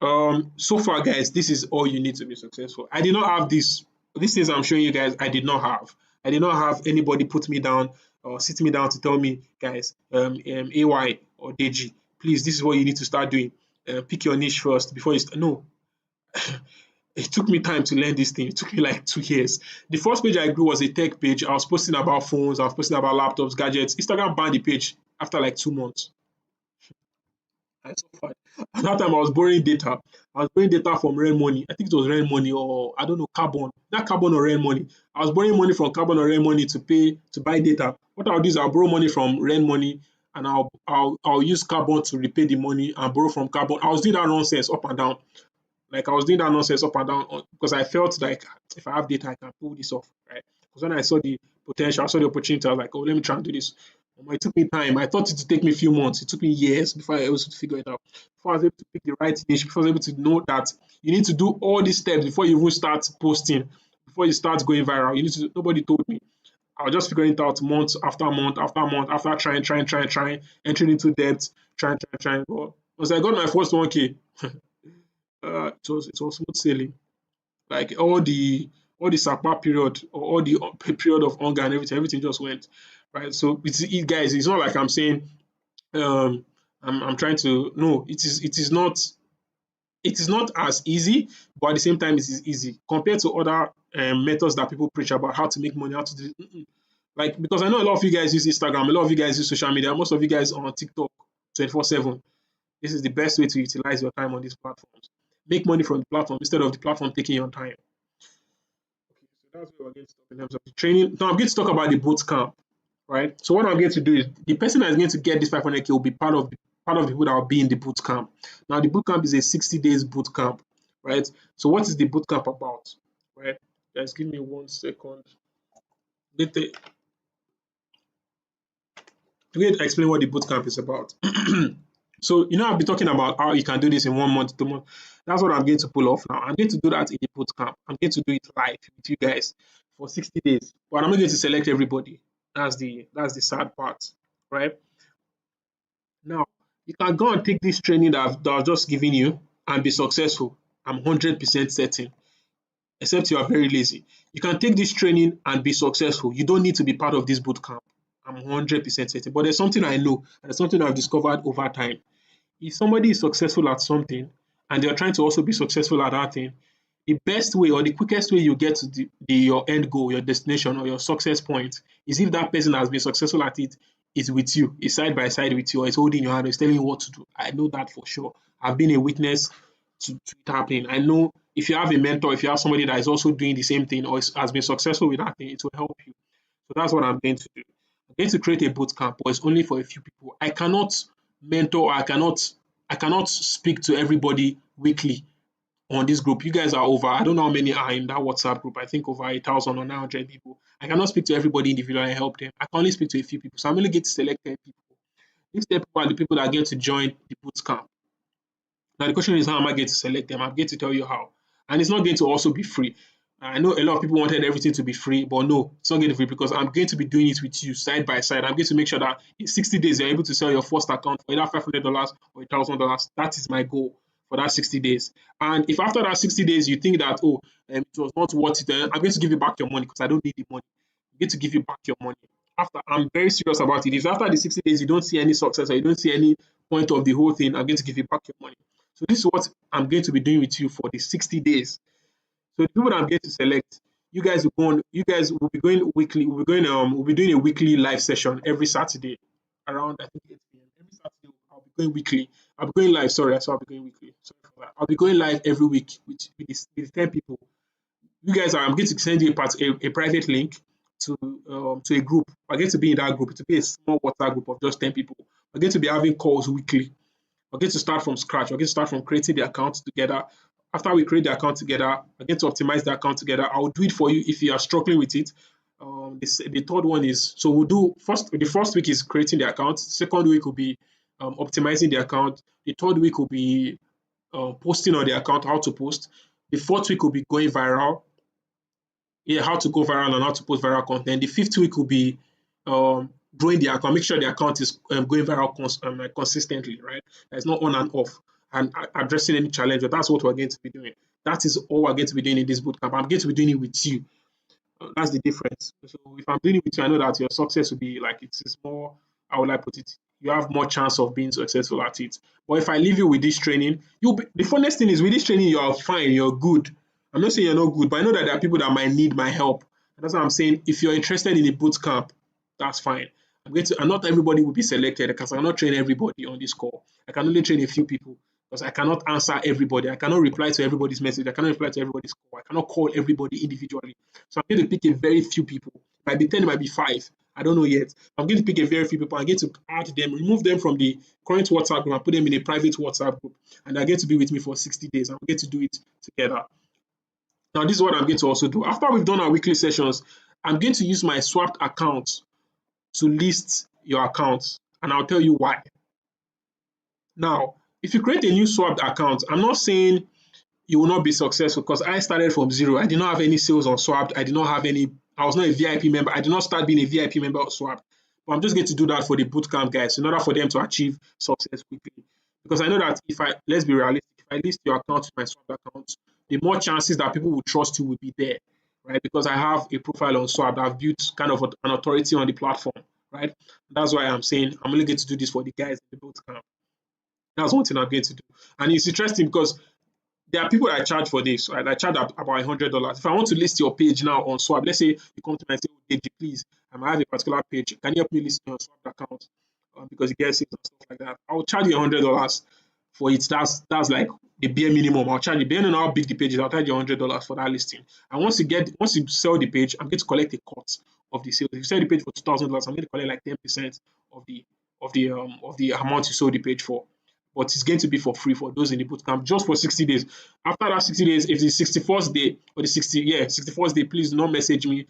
so far, guys, this is all you need to be successful. I did not have this. These things I'm showing you guys, I did not have. I did not have anybody put me down or sit me down to tell me, guys, AY or Deji, please, this is what you need to start doing. Pick your niche first before you start. No, it took me time to learn this thing. It took me like 2 years. The first page I grew was a tech page. I was posting about phones. I was posting about laptops, gadgets. Instagram banned the page after like 2 months. I suffered. At that time, I was borrowing data. I was borrowing data from Rent Money. I think it was Rent Money or I don't know, Carbon. Not Carbon or Rent Money. I was borrowing money from Carbon or Rent Money to buy data. What I'll do is I'll borrow money from Rent Money and I'll use Carbon to repay the money and borrow from Carbon. I was doing that nonsense up and down. Like I was doing that nonsense up and down because I felt like if I have data, I can pull this off, right? Because when I saw the potential, I saw the opportunity, I was like, oh, let me try and do this. It took me time. I thought it would take me a few months. It took me years before I was able to figure it out. Before I was able to pick the right niche, before I was able to know that you need to do all these steps before you even start posting, before you start going viral. Nobody told me. I was just figuring it out month after month after month after trying, entering into debt, trying. But once I got my first 1K, it was smooth sailing. Like all the Sapa period or all the period of hunger and everything just went right. So guys. It's not like I'm saying um I'm trying to no. It is not as easy, but at the same time it is easy compared to other methods that people preach about how to make money, how to do. Like because I know a lot of you guys use Instagram, a lot of you guys use social media, most of you guys are on TikTok 24/7. This is the best way to utilize your time on these platforms. Make money from the platform instead of the platform taking your time. Okay, so that's what we're going to talk in terms of the training. Now I'm going to talk about the boot camp, right? So what I'm going to do is the person that is going to get this 500k will be part of the people that will be in the boot camp. Now the boot camp is a 60 days boot camp, right? So what is the boot camp about, right? Just give me 1 second. Let me explain what the boot camp is about. So, I've been talking about how you can do this in 1 month, 2 months. That's what I'm going to pull off now. I'm going to do that in the boot camp. I'm going to do it live with you guys for 60 days. But I'm not going to select everybody. That's the sad part, right? Now, you can go and take this training that I've just given you and be successful. I'm 100% certain, except you are very lazy. You can take this training and be successful. You don't need to be part of this boot camp. I'm 100% certain. But there's something I know, and there's something I've discovered over time. If somebody is successful at something and they're trying to also be successful at that thing, the best way or the quickest way you get to your end goal, your destination, or your success point is if that person has been successful at it, is with you, is side by side with you, or is holding your hand, or is telling you what to do. I know that for sure. I've been a witness to it happening. I know if you have a mentor, if you have somebody that is also doing the same thing or has been successful with that thing, it will help you. So that's what I'm going to do. I'm going to create a boot camp, but it's only for a few people. I cannot mentor, I cannot speak to everybody weekly on this group. You guys are over, I don't know how many are in that WhatsApp group. I think over 1,000 or 900 people. I cannot speak to everybody individually and help them. I can only speak to a few people. So I'm only going to select 10 people. These 10 people are the people that are going to join the boot camp. Now the question is, how am I going to select them? I'm going to tell you how. And it's not going to also be free. I know a lot of people wanted everything to be free, but no, it's not going to be free because I'm going to be doing it with you side by side. I'm going to make sure that in 60 days, you're able to sell your first account for either $500 or $1,000. That is my goal for that 60 days. And if after that 60 days, you think that, it was not worth it, then I'm going to give you back your money because I don't need the money. I'm going to give you back your money. I'm very serious about it. If after the 60 days, you don't see any success or you don't see any point of the whole thing, I'm going to give you back your money. So this is what I'm going to be doing with you for the 60 days. So the people that I'm going to select, you guys will go on, you guys will be going weekly, we'll be doing a weekly live session every Saturday around I think 8 p.m. Every Saturday I'll be going weekly. I'll be going live, sorry, so I'll be going weekly. Sorry for that. I'll be going live every week with 10 people. You guys are, I'm going to send you a private link to a group. We're going to be in that group. It will be a small WhatsApp group of just 10 people. We're going to be having calls weekly. We're going to start from scratch. We're going to start from creating the account together. After we create the account together, we're going to optimize the account together. I'll do it for you if you are struggling with it. The third one is, so we'll do first, the first week is creating the account. Second week will be optimizing the account. The third week will be posting on the account, how to post. The fourth week will be going viral. Yeah, how to go viral and how to post viral content. The fifth week will be growing the account. Make sure the account is going viral consistently, right? There's no on and off, and addressing any challenge. But that's what we're going to be doing. That is all we're going to be doing in this bootcamp. I'm going to be doing it with you. That's the difference. So if I'm doing it with you, I know that your success will be like it's more. How would I put it? You have more chance of being successful at it. But if I leave you with this training, you'll be, the funnest thing is with this training, you are fine, you're good. I'm not saying you're not good, but I know that there are people that might need my help. And that's what I'm saying. If you're interested in a boot camp, that's fine. And not everybody will be selected because I cannot train everybody on this call. I can only train a few people because I cannot answer everybody. I cannot reply to everybody's message. I cannot reply to everybody's call. I cannot call everybody individually. So I'm going to pick a very few people. It might be 10, it might be 5. I don't know yet. I'm going to pick a very few people. I'm going to add them, remove them from the current WhatsApp group and put them in a private WhatsApp group. And they're going to be with me for 60 days. I'm going to do it together. Now, this is what I'm going to also do. After we've done our weekly sessions, I'm going to use my swapped account to list your account. And I'll tell you why. Now, if you create a new swapped account, I'm not saying you will not be successful because I started from zero. I did not have any sales on Swapped. I was not a VIP member. I did not start being a VIP member of Swapped. But I'm just going to do that for the bootcamp guys in order for them to achieve success quickly. Because I know that let's be realistic, if I list your account to my Swapped account, the more chances that people will trust you will be there, right? Because I have a profile on Swapped. I've built kind of an authority on the platform, right? That's why I'm saying I'm only going to do this for the guys in the bootcamp. That's one thing I'm going to do. And it's interesting because there are people that I charge for this, right? I charge about $100. If I want to list your page now on Swap, let's say you come to me and say, oh, Deji, please, I have a particular page. Can you help me list your Swap account? Because you get sales and stuff like that. I'll charge you $100 for it. That's like the bare minimum. I'll charge you, depending on how big the page is, I'll charge you $100 for that listing. And once you sell the page, I'm going to collect a cut of the sales. If you sell the page for $2,000, I'm going to collect like 10% of the amount you sold the page for. But it's going to be for free for those in the bootcamp just for 60 days. After that 60 days, if the 61st day or the 61st day, please do not message me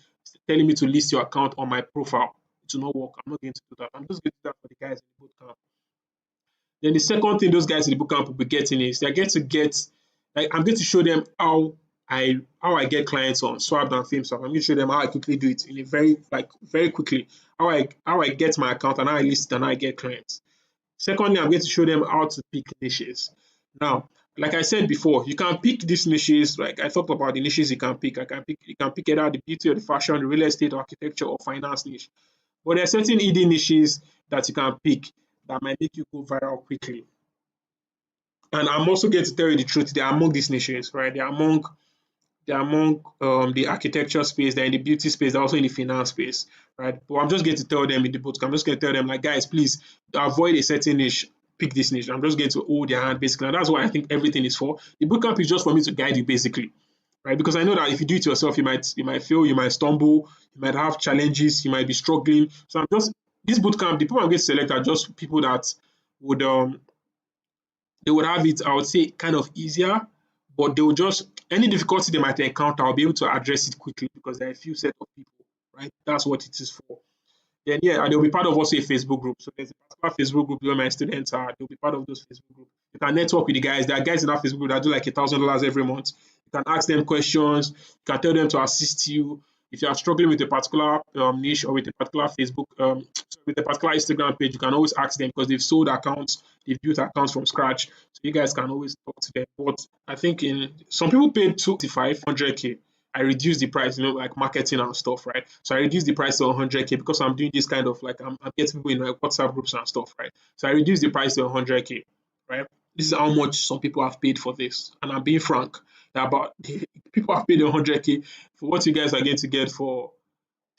telling me to list your account on my profile. It will not work. I'm not going to do that. I'm just going to do that for the guys in the bootcamp. Then the second thing those guys in the bootcamp will be getting is they're going to get, like, I'm going to show them how I get clients on Swapped and FameSwap. I'm going to show them how I quickly do it in a very quickly. How I get my account and how I list it and how I get clients. Secondly, I'm going to show them how to pick niches. Now, like I said before, you can pick these niches. Like I talked about the niches you can pick. You can pick either the beauty or the fashion, the real estate, architecture, or finance niche. But there are certain hidden niches that you can pick that might make you go viral quickly. And I'm also going to tell you the truth. They are among these niches, right? They're among the architecture space, they're in the beauty space, they're also in the finance space, right? But I'm just going to tell them in the bootcamp, I'm just going to tell them, like, guys, please avoid a certain niche, pick this niche. I'm just going to hold their hand, basically. And that's what I think everything is for. The bootcamp is just for me to guide you, basically, right? Because I know that if you do it yourself, you might fail, you might stumble, you might have challenges, you might be struggling. So this bootcamp, the people I'm going to select are just people that would they would have it, I would say, kind of easier, but they will just, any difficulty they might encounter, I'll be able to address it quickly because there are a few set of people, right? That's what it is for. Then, yeah, and they'll be part of also a Facebook group. So there's a particular Facebook group where my students are, they'll be part of those Facebook groups. You can network with the guys. There are guys in that Facebook group that do like $1,000 every month. You can ask them questions. You can tell them to assist you. If you are struggling with a particular niche or with a particular with a particular Instagram page, you can always ask them because they've sold accounts, they've built accounts from scratch. So you guys can always talk to them. But I think some people paid $2,500K. I reduced the price, like marketing and stuff, right? So I reduced the price to 100K because I'm doing this kind of like I'm getting people in like WhatsApp groups and stuff, right? So I reduced the price to 100K, right? This is how much some people have paid for this, and I'm being frank. About people have paid 100K for what you guys are going to get for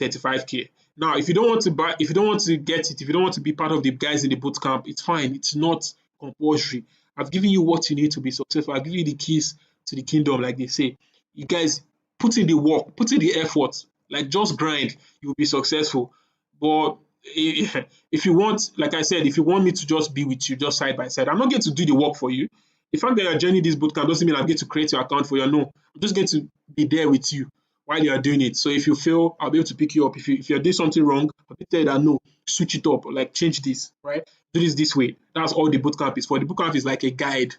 35K. Now, if you don't want to buy, if you don't want to get it, if you don't want to be part of the guys in the boot camp, it's fine. It's not compulsory. I've given you what you need to be successful. I've given you the keys to the kingdom, like they say. You guys put in the work, put in the effort, like just grind, you'll be successful. But if you want, like I said, if you want me to just be with you, just side by side, I'm not going to do the work for you. The fact that you're joining this bootcamp doesn't mean I'm going to create your account for you. No, I'm just going to be there with you while you are doing it. So if you fail, I'll be able to pick you up. If you're doing something wrong, I'll tell you that no, switch it up, like change this, right? Do this way. That's all the bootcamp is for. The bootcamp is like a guide,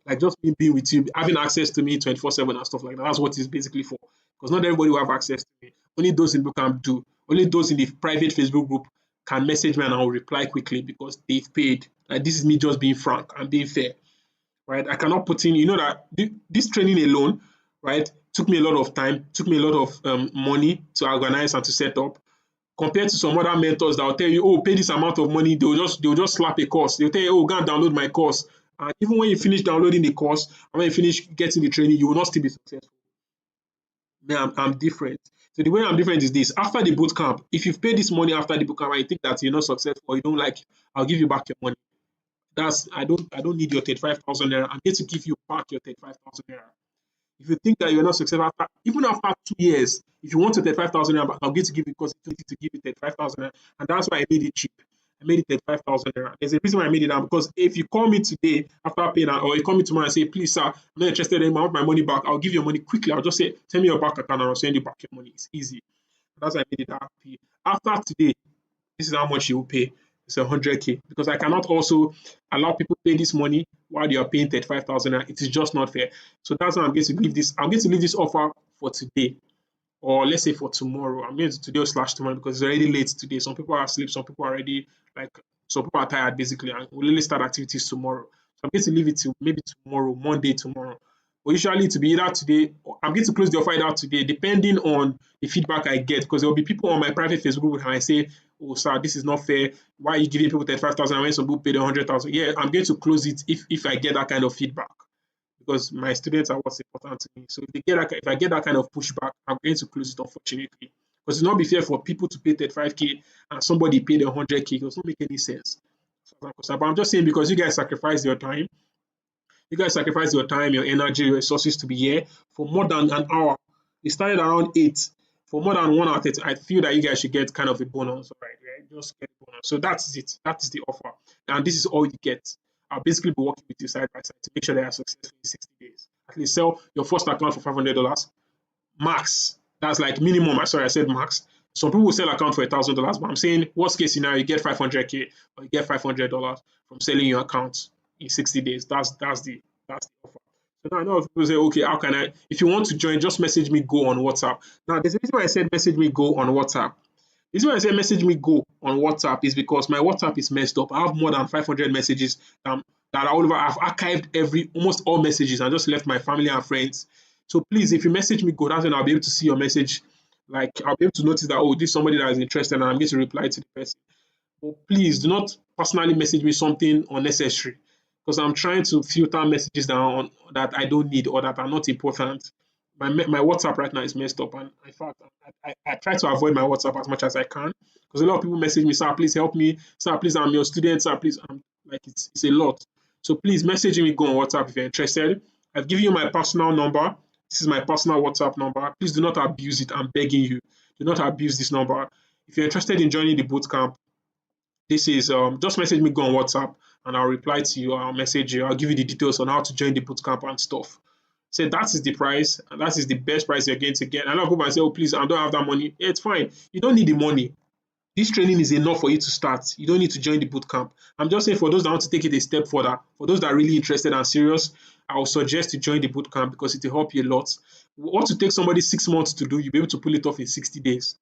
like just me being with you, having access to me 24/7 and stuff like that. That's what it's basically for. Because not everybody will have access to me. Only those in bootcamp do. Only those in the private Facebook group can message me and I'll reply quickly because they've paid. Like this is me just being frank and being fair, right? I cannot put in, you know that this training alone, right, took me a lot of time, took me a lot of money to organize and to set up. Compared to some other mentors that will tell you, oh, pay this amount of money, they'll just slap a course. They'll tell you, oh, go and download my course. And even when you finish downloading the course and when you finish getting the training, you will not still be successful. Man, I'm different. So the way I'm different is this: after the boot camp, if you've paid this money after the boot camp and you think that you're not successful or you don't like it, I'll give you back your money. That's I don't need your 35,000 naira. I'm here to give you back your 35,000 naira. If you think that you're not successful after, even after 2 years, if you want your 35,000 naira back, I'll get to give you because it's easy to give you 35,000 naira. And that's why I made it cheap. I made it 35,000 naira. There's a reason why I made it down because if you call me today after paying or you call me tomorrow and say, please, sir, I'm not interested anymore, I want my money back, I'll give you your money quickly. I'll just say, send me your bank account and I'll send you back your money. It's easy. That's why I made it that happy. After today, this is how much you will pay. It's 100K because I cannot also allow people to pay this money while they are paying 35,000. It is just not fair. So that's why I'm going to leave this. I'm going to leave this offer for today, or let's say for tomorrow. I'm going to today slash tomorrow because it's already late today. Some people are asleep. Some people are already like some people are tired basically, and we'll only start activities tomorrow. So I'm going to leave it till maybe tomorrow, Monday tomorrow. But usually to be either today, I'm going to close the offer either today, depending on the feedback I get, because there will be people on my private Facebook group and I say, "Oh, sir, this is not fair. Why are you giving people 35,000 when some people paid 100,000?" Yeah, I'm going to close it if I get that kind of feedback, because my students are what's important to me. So if I get that kind of pushback, I'm going to close it, unfortunately, because it's not be fair for people to pay 35K and somebody paid 100K. It does not make any sense. But I'm just saying because you guys sacrifice your time, your energy, your resources to be here for more than an hour. It started around 8. For more than 1 hour 30, I feel that you guys should get kind of a bonus, right? Just get a bonus. So that's it. That is the offer. And this is all you get. I'll basically be working with you side by side to make sure that you're successful in 60 days. At least sell your first account for $500 max. That's like minimum. Sorry, I said max. Some people will sell account for $1,000, but I'm saying worst case scenario, you get 500K or you get $500 from selling your account in 60 days. That's the offer. So now I know people say, okay, how can I? If you want to join, just message me go on WhatsApp. Now there's a reason why I said message me go on WhatsApp. The reason why I said message me go on WhatsApp is because my WhatsApp is messed up. I have more than 500 messages that are all over. I've archived almost all messages and just left my family and friends. So please, if you message me go, that's when I'll be able to see your message. Like I'll be able to notice that, oh, this is somebody that is interested and I'm going to reply to the person. But please do not personally message me something unnecessary because I'm trying to filter messages that I don't need or that are not important. My WhatsApp right now is messed up, and in fact, I try to avoid my WhatsApp as much as I can because a lot of people message me, sir, please help me, sir, please, I'm your student, sir, please, like it's a lot. So please message me go on WhatsApp if you're interested. I've given you my personal number. This is my personal WhatsApp number. Please do not abuse it. I'm begging you. Do not abuse this number. If you're interested in joining the bootcamp, this is just message me go on WhatsApp and I'll reply to you. I'll message you. I'll give you the details on how to join the bootcamp and stuff. So that is the price, and that is the best price you're going to get. And a lot of people might say, "Oh, please, I don't have that money." Yeah, it's fine. You don't need the money. This training is enough for you to start. You don't need to join the bootcamp. I'm just saying for those that want to take it a step further, for those that are really interested and serious, I would suggest to join the bootcamp because it will help you a lot. What to take somebody 6 months to do, you'll be able to pull it off in 60 days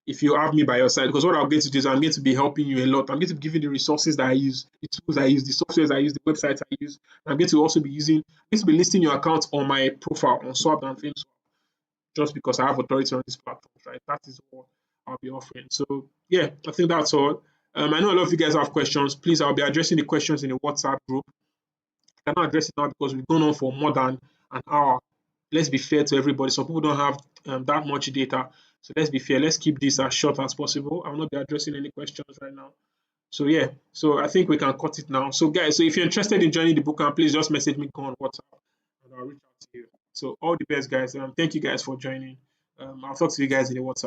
if you have me by your side. Because what I'm going to do is I'm going to be helping you a lot. I'm going to give you the resources that I use, the tools I use, the softwares I use, the websites I use. I'm going to also be listing your account on my profile on Swap and FameSwap just because I have authority on these platforms, right? That is what I'll be offering. So yeah, I think that's all. I know a lot of you guys have questions. Please, I'll be addressing the questions in the WhatsApp group. I cannot address it now because we've gone on for more than an hour. let's be fair to everybody. Some people don't have that much data, so let's be fair. Let's keep this as short as possible. I'll not be addressing any questions right now. So yeah, so I think we can cut it now. So guys, so if you're interested in joining the bootcamp, please just message me on WhatsApp and I'll reach out to you. So all the best, guys. Thank you guys for joining. I'll talk to you guys in the WhatsApp.